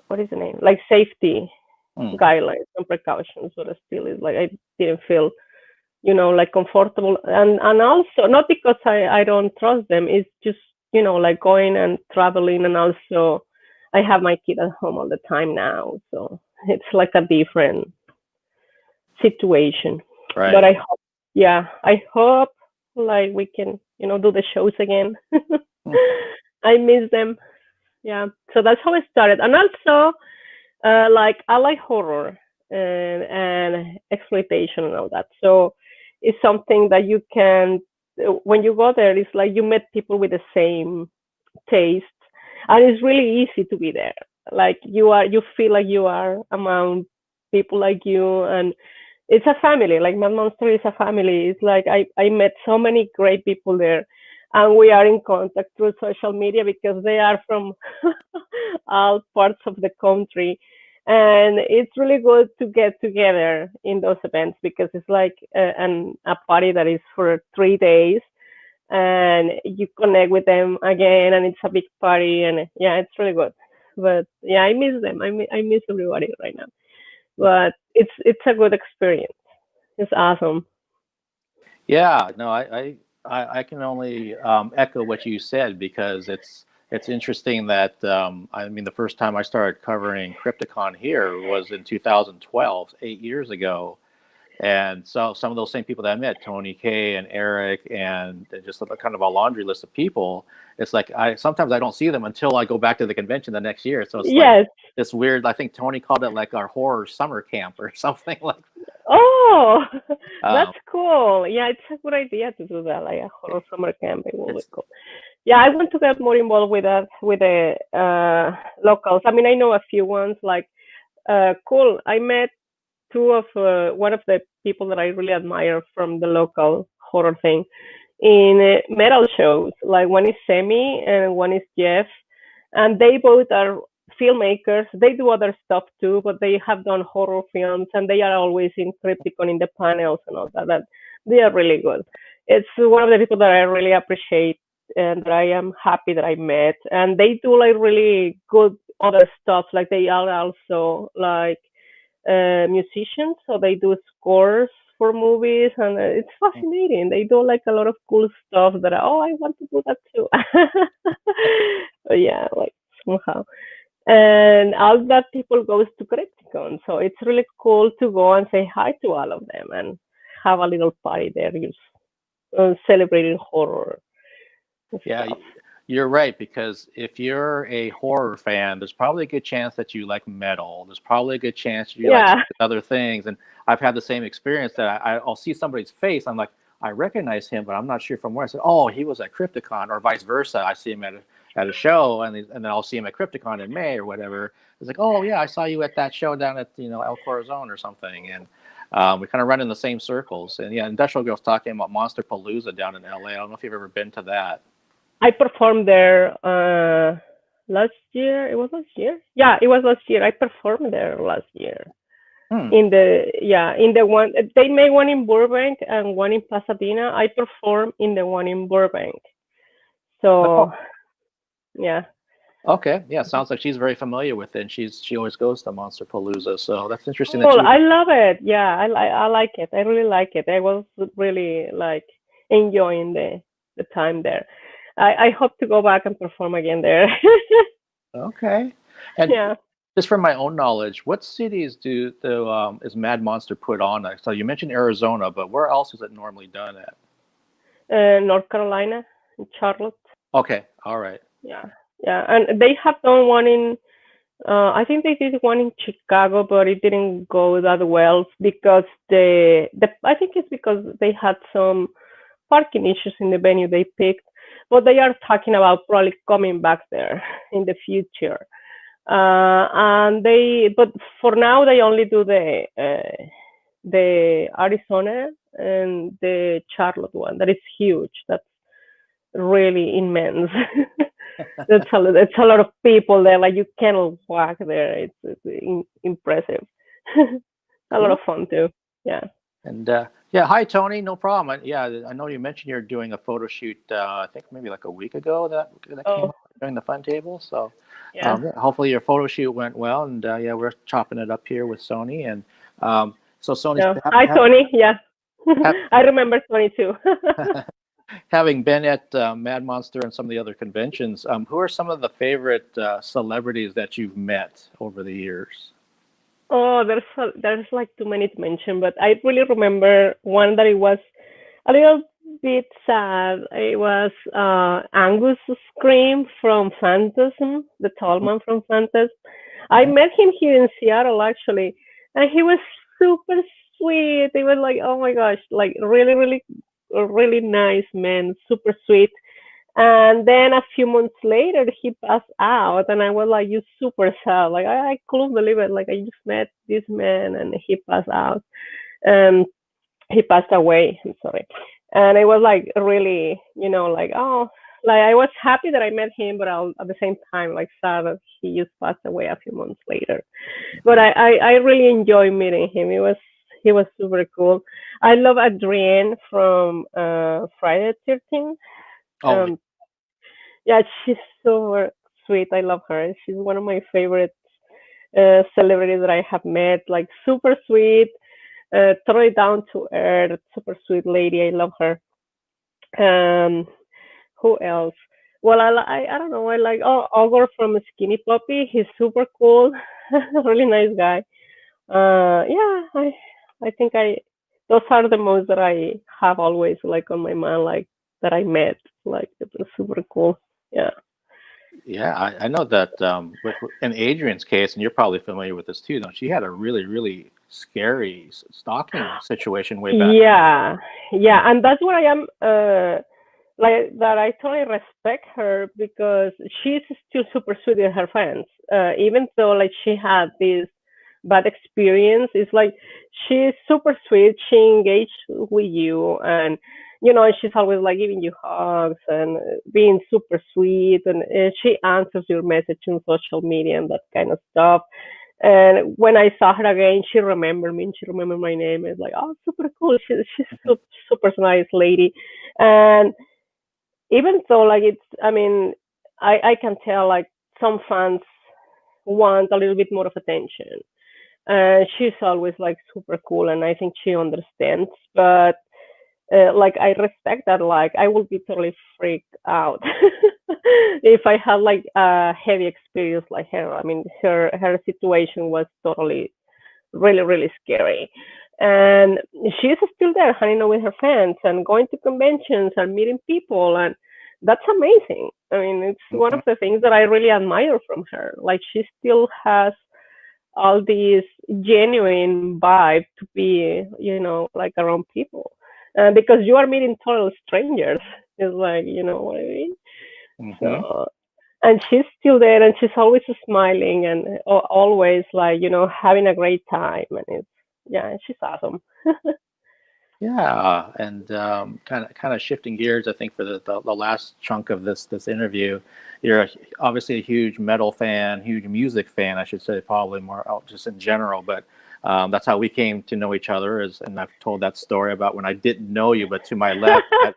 what is the name, like safety guidelines and precautions, but still is like I didn't feel like comfortable, and also not because I don't trust them. It's just like going and traveling, and also I have my kid at home all the time now, so it's like a different situation. Right. But I hope like we can do the shows again. I miss them. Yeah, so that's how I started, and also like I like horror and exploitation and all that. So it's something that you can, when you go there, it's like you met people with the same taste, and it's really easy to be there. Like you feel like you are among people like you, and it's a family. Like Mad Monster is a family. It's like I met so many great people there, and we are in contact through social media because they are from all parts of the country. And it's really good to get together in those events because it's like a party that is for 3 days, and you connect with them again, and it's a big party, and yeah, it's really good. But yeah, I miss them. I miss everybody right now. But it's a good experience. It's awesome. Yeah, no, I can only echo what you said, because it's interesting that I mean, the first time I started covering Crypticon here was in 2012, 8 years ago. And so some of those same people that I met, Tony K and Eric, and just kind of a laundry list of people, it's like sometimes I don't see them until I go back to the convention the next year. So it's like Yes. this weird, I think Tony called it like our horror summer camp or something like Oh, that's um, cool. Yeah, it's a good idea to do that, like a horror summer camp. It will be it's cool. Yeah, I want to get more involved with that, with the locals. I mean, I know a few ones. Like, cool. I met two of one of the people that I really admire from the local horror thing in metal shows. Like one is Semi and one is Jeff, and they both are filmmakers. They do other stuff too, but they have done horror films, and they are always in Crypticon in the panels and all that. That they are really good. It's one of the people that I really appreciate and that I am happy that I met. And they do like really good other stuff. Like they are also like musicians, so they do scores for movies, and it's fascinating. They do like a lot of cool stuff that I want to do that too. But yeah, like somehow. And all that people goes to Crypticon, so it's really cool to go and say hi to all of them and have a little party there, just celebrating horror and Yeah, stuff. you're right, because if you're a horror fan, there's probably a good chance that you like metal. There's probably a good chance you like Yeah, other things. And I've had the same experience that I'll see somebody's face. I'm like, I recognize him, but I'm not sure from where. I said, oh, he was at Crypticon, or vice versa. I see him at a show, and then I'll see him at Crypticon in May or whatever. It's like, oh yeah, I saw you at that show down at El Corazon or something, and we kind of run in the same circles. And yeah, Industrial Girl's talking about Monsterpalooza down in LA. I don't know if you've ever been to that. I performed there last year. It was last year. Yeah, it was last year. I performed there last year. Hmm. In the one they made one in Burbank and one in Pasadena. I performed in the one in Burbank. So Oh, yeah. okay. Yeah, sounds like she's very familiar with it, and she always goes to Monsterpalooza. So that's interesting that Oh, you. I love it. Yeah, I like it. I really like it. I was really like enjoying the time there. I hope to go back and perform again there. Okay. And Yeah. just from my own knowledge, what cities is Mad Monster put on? So you mentioned Arizona, but where else is it normally done at? North Carolina, Charlotte. Okay. All right. Yeah, yeah, and they have done one in. I think they did one in Chicago, but it didn't go that well because the I think it's because they had some parking issues in the venue they picked. But they are talking about probably coming back there in the future. But for now they only do the Arizona and the Charlotte one. That is huge. That's really immense. That's a lot of people there. Like you cannot walk there. It's impressive. A lot of Cool. fun too. Yeah. And yeah, hi Tony, no problem. Yeah, I know you mentioned you're doing a photo shoot. I think maybe like a week ago that came Oh, up during the fun table. So yeah. yeah, hopefully your photo shoot went well. And yeah, we're chopping it up here with Sony. And so Sony's Yeah. Hi, Tony. Yeah. have, I remember Tony too. having been at Mad Monster and some of the other conventions. Who are some of the favorite celebrities that you've met over the years? Oh, there's like too many to mention, but I really remember one that it was a little bit sad. It was Angus Scream from Phantasm, the tall man from Phantasm. I Mhm. met him here in Seattle actually, and he was super sweet. He was like, oh my gosh, like really, really, really nice man, super sweet. And then a few months later, he passed out, and I was like, "You super sad!" Like I couldn't believe it. Like I just met this man, and he passed out. Um, he passed away. I'm sorry, and it was like really, like like I was happy that I met him, but at the same time, like sad that he just passed away a few months later. But I really enjoyed meeting him. He was super cool. I love Adrienne from Friday the 13th. Oh, Um, yeah, she's so sweet. I love her. She's one of my favorite celebrities that I have met. Like super sweet, totally down to earth, super sweet lady. I love her. Um, who else? Well, I don't know. I like Ogre from Skinny Puppy. He's super cool, really nice guy. Yeah, I think those are the most that I have always like on my mind, like that I met. Like it was super cool. Yeah. yeah, I know that in Adrian's case, and you're probably familiar with this too, though, she had a really, really scary stalking situation way back. Yeah, yeah, and that's where I am. Like that, I totally respect her because she's still super sweet with her fans. Even though like she had this bad experience, it's like she's super sweet. She engaged with you, and she's always like giving you hugs and being super sweet, and she answers your message on social media and that kind of stuff. And when I saw her again, she remembered me and she remembered my name. It's like, oh, super cool. She's super nice lady. And even though, like, I mean, I can tell, like, some fans want a little bit more of attention. She's always like super cool, and I think she understands. But like I respect that. Like I would be totally freaked out if I had like a heavy experience like her. I mean, her situation was totally really really scary, and she's still there hanging out with her friends and going to conventions and meeting people, and that's amazing. I mean, it's one of Mhm. the things that I really admire from her. Like she still has all these genuine vibe to be, like around people. Because you are meeting total strangers. It's like, you know what I mean? Mhm. So, and she's still there and she's always smiling and always like, having a great time. And yeah, she's awesome. Yeah, and kind of shifting gears, I think for the last chunk of this interview, you're obviously a huge metal fan, huge music fan, I should say, probably more just in general. But that's how we came to know each other. And I've told that story about when I didn't know you, but to my left at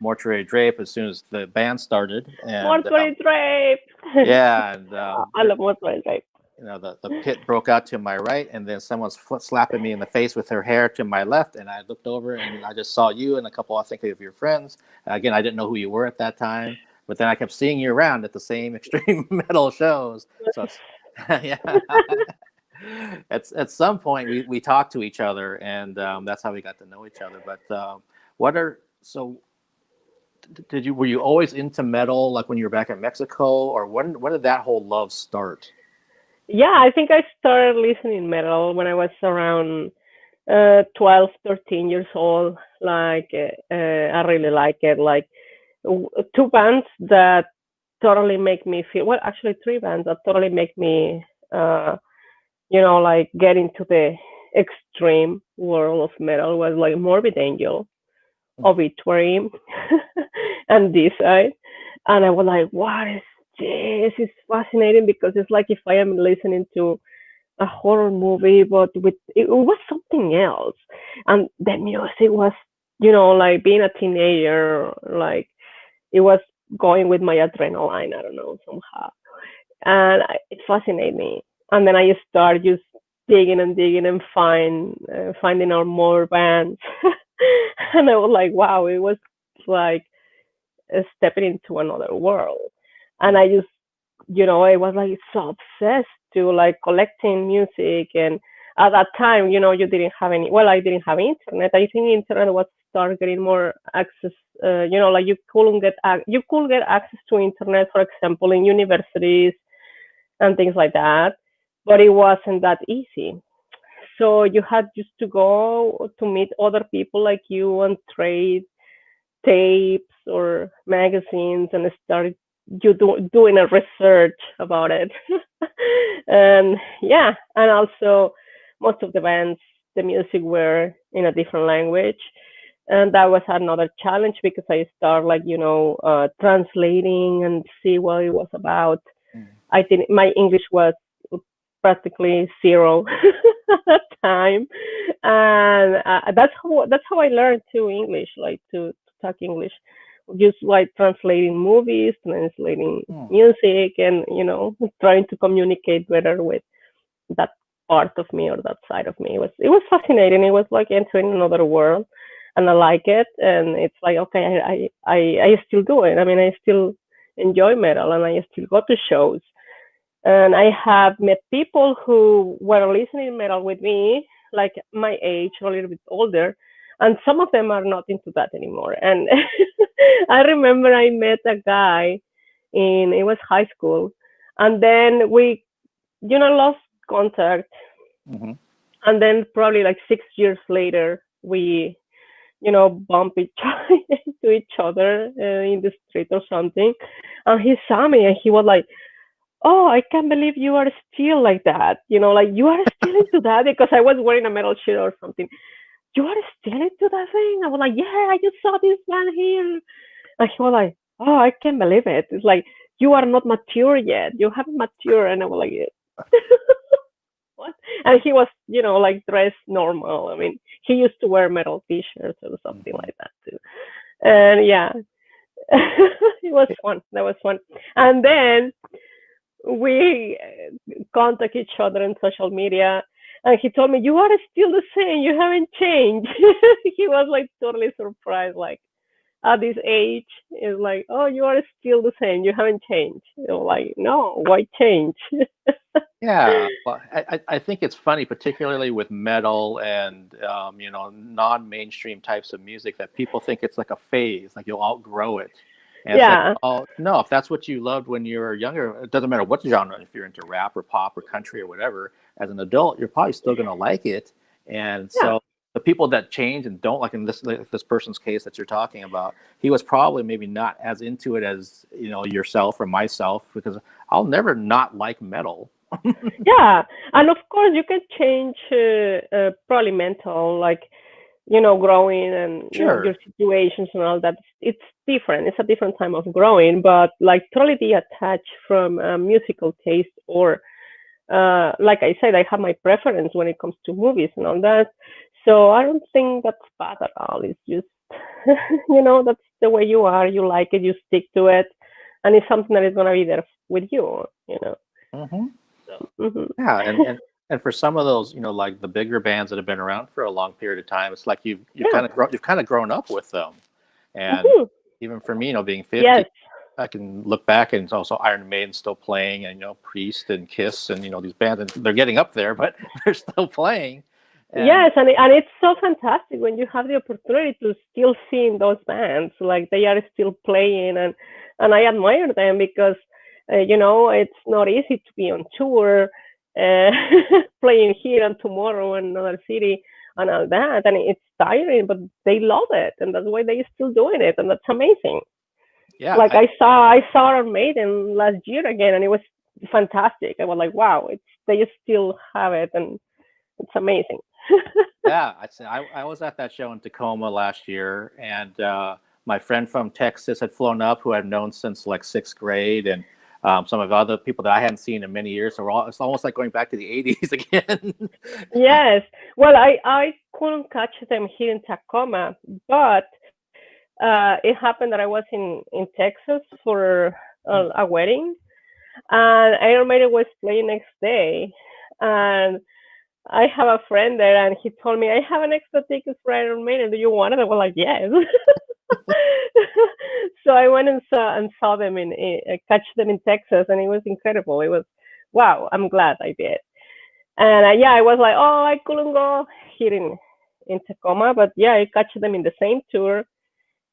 Mortuary Drape as soon as the band started, and Mortuary Drape. yeah, and I love Mortuary Drape. the pit broke out to my right, and then someone's slapping me in the face with her hair to my left, and I looked over and I just saw you and a couple, I think, of your friends. Again, I didn't know who you were at that time, but then I kept seeing you around at the same extreme metal shows. So it's, yeah, at some point we talked to each other, and that's how we got to know each other. But what are so did you were you always into metal like when you were back in Mexico, or when did that whole love start? Yeah, I think I started listening metal when I was around 12, 13 years old. Like, I really like it. Like, two bands that totally make me feel, well, actually, three bands that totally make me, like get into the extreme world of metal was like Morbid Angel, Obituary, and this side. And I was like, what is this? It's fascinating because it's like if I am listening to a horror movie, but with it was something else. And the music was, like being a teenager, like it was going with my adrenaline. I don't know somehow, and it fascinated me. And then I started just digging and digging and finding out more bands, and I was like, wow, it was like stepping into another world. And I just, I was like so obsessed to like collecting music. And at that time, you didn't have any, well, I didn't have internet. I think internet was start getting more access. Like you could get access to internet, for example, in universities and things like that, but it wasn't that easy. So you had just to go to meet other people like you and trade tapes or magazines and started doing a research about it. And yeah, and also most of the bands, the music were in a different language. And that was another challenge because I started like, translating and see what it was about. Mm. I think my English was practically zero at that time, and that's how I learned to English, like to talk English, just like translating movies, translating Mm. music, and trying to communicate better with that part of me or that side of me. It was fascinating. It was like entering another world, and I like it. And it's like okay, I still do it. I mean, I still enjoy metal, and I still go to shows, and I have met people who were listening metal with me, like my age or a little bit older, and some of them are not into that anymore. And I remember I met a guy in it was high school, and then we, lost contact, Mhm. and then probably like 6 years later, we, bump each into each other in the street or something, and he saw me and he was like, oh, I can't believe you are still like that. Like you are still into that because I was wearing a metal shirt or something. You are still into that thing? I was like, yeah, I just saw this man here. And he was like, oh, I can't believe it. It's like, you are not mature yet. You haven't matured. And I was like, what? And he was, like dressed normal. I mean, he used to wear metal t-shirts or something Mhm. like that too. And yeah, it was fun. That was fun. And then we contact each other on social media. And he told me, "You are still the same. You haven't changed." He was like totally surprised, like at this age, is like, "Oh, you are still the same. You haven't changed." Like, no, why change? Yeah, well, I think it's funny, particularly with metal and you know, non-mainstream types of music, that people think it's like a phase, like you'll outgrow it. And it's like, Yeah, oh no, if that's what you loved when you were younger, it doesn't matter what genre, if you're into rap or pop or country or whatever, as an adult, you're probably still gonna like it. And yeah, so the people that change and don't, like in this, like this person's case that you're talking about, he was probably maybe not as into it as, you know, yourself or myself, because I'll never not like metal. yeah. And of course, you can change probably mental, like growing and your Sure. situations and all that. It's different. It's a different time of growing, but like totally detached from musical taste or like I said, I have my preference when it comes to movies and all that. So I don't think that's bad at all. It's just, that's the way you are. You like it, you stick to it, and it's something that is gonna be there with you. Hmm. So, hmm Yeah, and for some of those, you know, like the bigger bands that have been around for a long period of time, it's like yeah. you've kind of grown up with them. And hmm even for me, you know, being 50, Yes. I can look back and it's also Iron Maiden still playing, and you know, Priest and Kiss, and you know, these bands, and they're getting up there, but they're still playing. And Yes, and it's so fantastic when you have the opportunity to still see those bands, like they are still playing, and I admire them because it's not easy to be on tour, uh, playing here and tomorrow in another city and all that, and it's tiring, but they love it, and that's why they're still doing it, and that's amazing. yeah, Like I saw our Maiden last year again, and it was fantastic. I was like, wow, it's they still have it, and it's amazing. yeah, I was at that show in Tacoma last year, and my friend from Texas had flown up, who I've known since like sixth grade, and some of the other people that I hadn't seen in many years. So it's almost like going back to the '80s again. Yes. Well, I couldn't catch them here in Tacoma, but it happened that I was in Texas for a wedding, and Iron Maiden was playing next day, and I have a friend there, and he told me I have an extra ticket for Iron Maiden. Do you want it? I was like, yes. So I went and saw them catch them in Texas, and it was incredible. It was wow. I'm glad I did. And yeah, I was like, oh, I couldn't go here in Tacoma, but yeah, I catch them in the same tour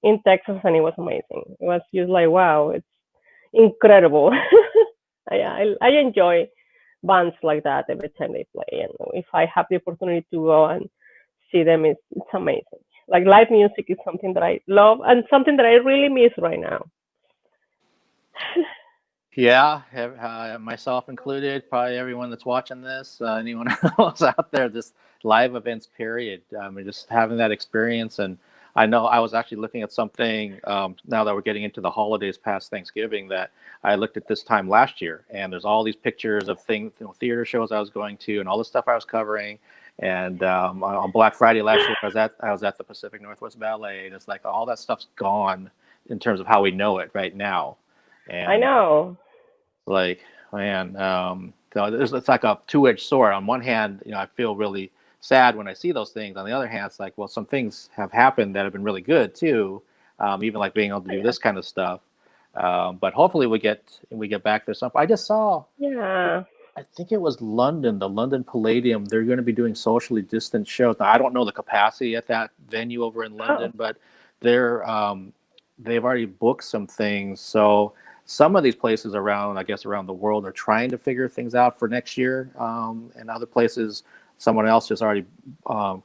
in Texas, and it was amazing. It was just like, wow, it's incredible. I enjoy bands like that every time they play, and if I have the opportunity to go and see them, it's amazing. Like live music is something that I love and something that I really miss right now. Yeah, myself included, probably everyone that's watching this, anyone else out there, this live events period, and just having that experience. And I know I was actually looking at something, now that we're getting into the holidays past Thanksgiving, that I looked at this time last year, and there's all these pictures of things, you know, theater shows I was going to, and all the stuff I was covering. And on Black Friday last year, I was at the Pacific Northwest Ballet, and it's like all that stuff's gone in terms of how we know it right now. I And know. like, man, so it's like a two-edged sword. On one hand, you know, I feel really sad when I see those things. On the other hand, it's like, well, some things have happened that have been really good too, even like being able to do Yeah. this kind of stuff. But hopefully we get back there. Some I just saw, Yeah. I think it was London, the London Palladium. They're going to be doing socially distant shows. Now, I don't know the capacity at that venue over in Oh, London, but they're they've already booked some things. So some of these places around, I guess, around the world are trying to figure things out for next year. And other places, someone else just already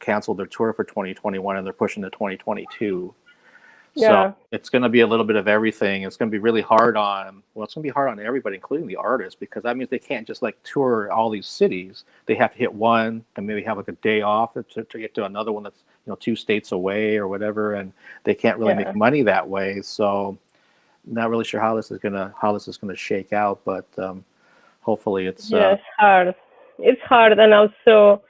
canceled their tour for 2021, and they're pushing to 2022. So yeah. it's going to be a little bit of everything. It's going to be really hard on, well, it's going to be hard on everybody, including the artists, because that means they can't just like tour all these cities. They have to hit one and maybe have like a day off to get to another one that's, you know, 2 states away or whatever, and they can't really make Yeah. money that way. So not really sure how this is gonna shake out, but hopefully it's Yes, hard. It's hard, and also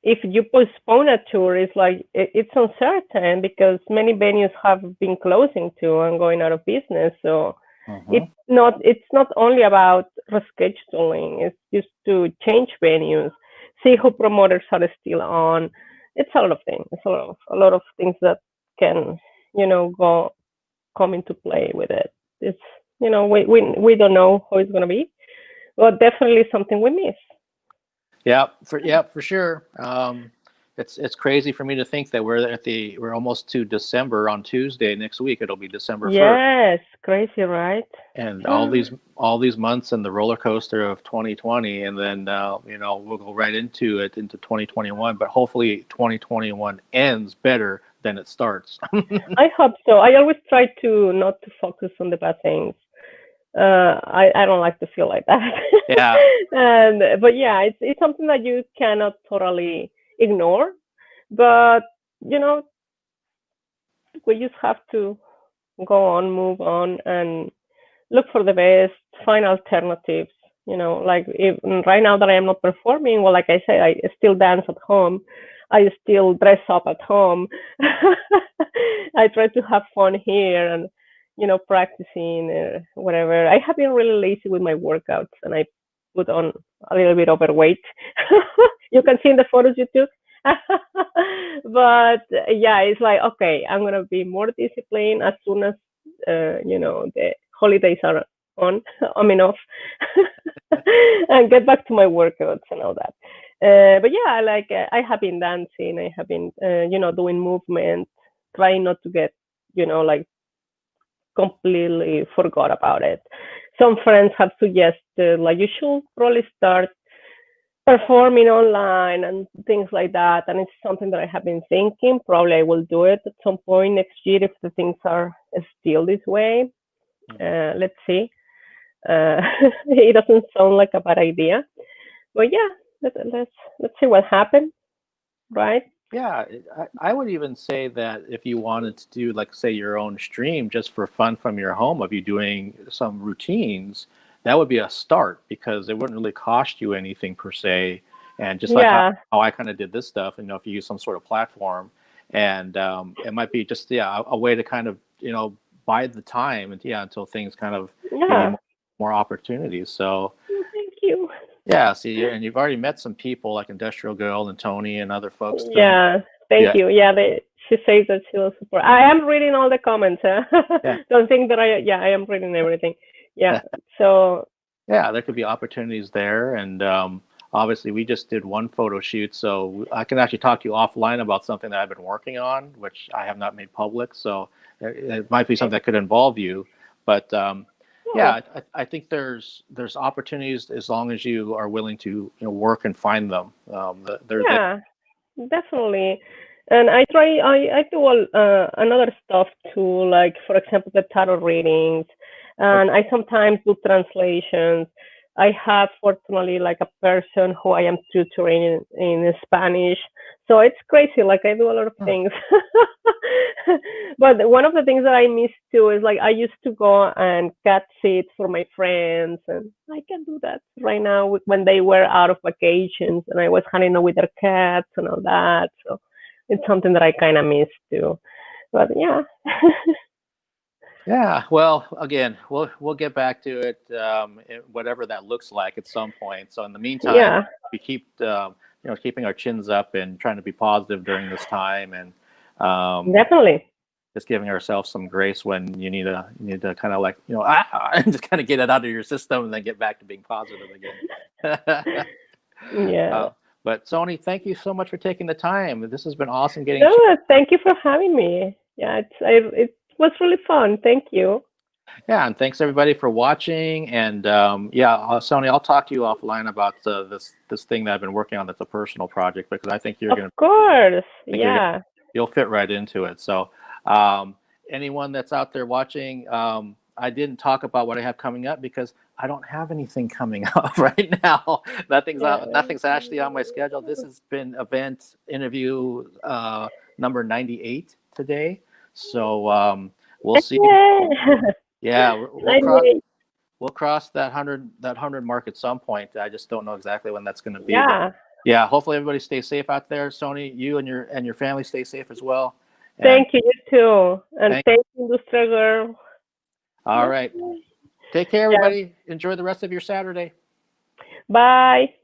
if you postpone a tour, it's like it's uncertain because many venues have been closing too and going out of business. So Mm-hmm. It's not only about rescheduling. It's just to change venues, see who promoters are still on. It's a lot of things. It's a lot of things that can, go come into play with it. It's, we don't know how it's gonna be, but definitely something we miss. For sure. It's crazy for me to think that we're almost to December on Tuesday next week. It'll be December 1st, Yes, crazy, right? and all these months and the roller coaster of 2020, and then we'll go right into it into 2021. But hopefully 2021 ends better than it starts. I hope so. I always try to not to focus on the bad things. I don't like to feel like that. Yeah. And but yeah, it's something that you cannot totally ignore. But you know, we just have to go on, move on, and look for the best, find alternatives. Like right now that I am not performing, well, like I say, I still dance at home. I still dress up at home. I try to have fun here and, practicing whatever. I have been really lazy with my workouts and I put on a little bit overweight. You can see in the photos you took. But yeah, it's like, okay, I'm going to be more disciplined as soon as, the holidays are on, I mean off, and get back to my workouts and all that. But yeah, I have been dancing. I have been, doing movement, trying not to get, like completely forgot about it. Some friends have suggested like you should probably start performing online and things like that. And it's something that I have been thinking. Probably I will do it at some point next year if the things are still this way. Let's see. Uh, it doesn't sound like a bad idea, but yeah, let's see what happens, right? Yeah, I would even say that if you wanted to do, like, say, your own stream just for fun from your home of you doing some routines, that would be a start because it wouldn't really cost you anything per se. And just like Yeah, how I kind of did this stuff, if you use some sort of platform, and it might be just, yeah, a way to kind of, bide the time and, yeah, until things kind of give you yeah. more opportunities. So, Well, thank you. yeah, see, and you've already met some people like Industrial Girl and Tony and other folks. Yeah, thank Yeah, you. Yeah, she says that she will support. I am reading all the comments. yeah. Don't think that I am reading everything. Yeah. So Yeah, there could be opportunities there, and obviously we just did one photo shoot, so I can actually talk to you offline about something that I've been working on, which I have not made public. So it might be something that could involve you, but oh, yeah, I think there's opportunities as long as you are willing to work and find them. They're there. yeah, definitely. And I do all another stuff too, like for example the tarot readings, and I sometimes do translations. I have fortunately like a person who I am tutoring in Spanish, so it's crazy. Like I do a lot of Hmm. things. But one of the things that I miss too is like I used to go and cat sit for my friends, and I can do that right now when they were out of vacations and I was hanging out with their cats and all that. So it's something that I kind of miss too. But yeah, Yeah, well, again, we'll get back to it, whatever that looks like at some point. So in the meantime, yeah, we keep keeping our chins up and trying to be positive during this time, and um, definitely. just giving ourselves some grace when you need to kind of like and just kind of get it out of your system and then get back to being positive again. Yeah. uh, but Sony, thank you so much for taking the time. This has been awesome getting a chance. No, thank you for having me. Yeah, it was really fun. Thank you. Yeah, and thanks everybody for watching. And yeah, Sony, I'll talk to you offline about this thing that I've been working on. That's a personal project because I think Of course. Yeah. you'll fit right into it. So um, anyone that's out there watching, I didn't talk about what I have coming up because I don't have anything coming up right now. Yeah. Nothing's actually on my schedule. This has been event interview number 98 today. So we'll see. Yeah, we'll cross that hundred mark at some point. I just don't know exactly when that's going to be, but Yeah. yeah, hopefully everybody stays safe out there. Sony, you and your family stay safe as well. And Thank you, you too. And thank. thank you, Industrial Girl. All right, Bye. Take care, Yeah. everybody. Enjoy the rest of your Saturday. Bye.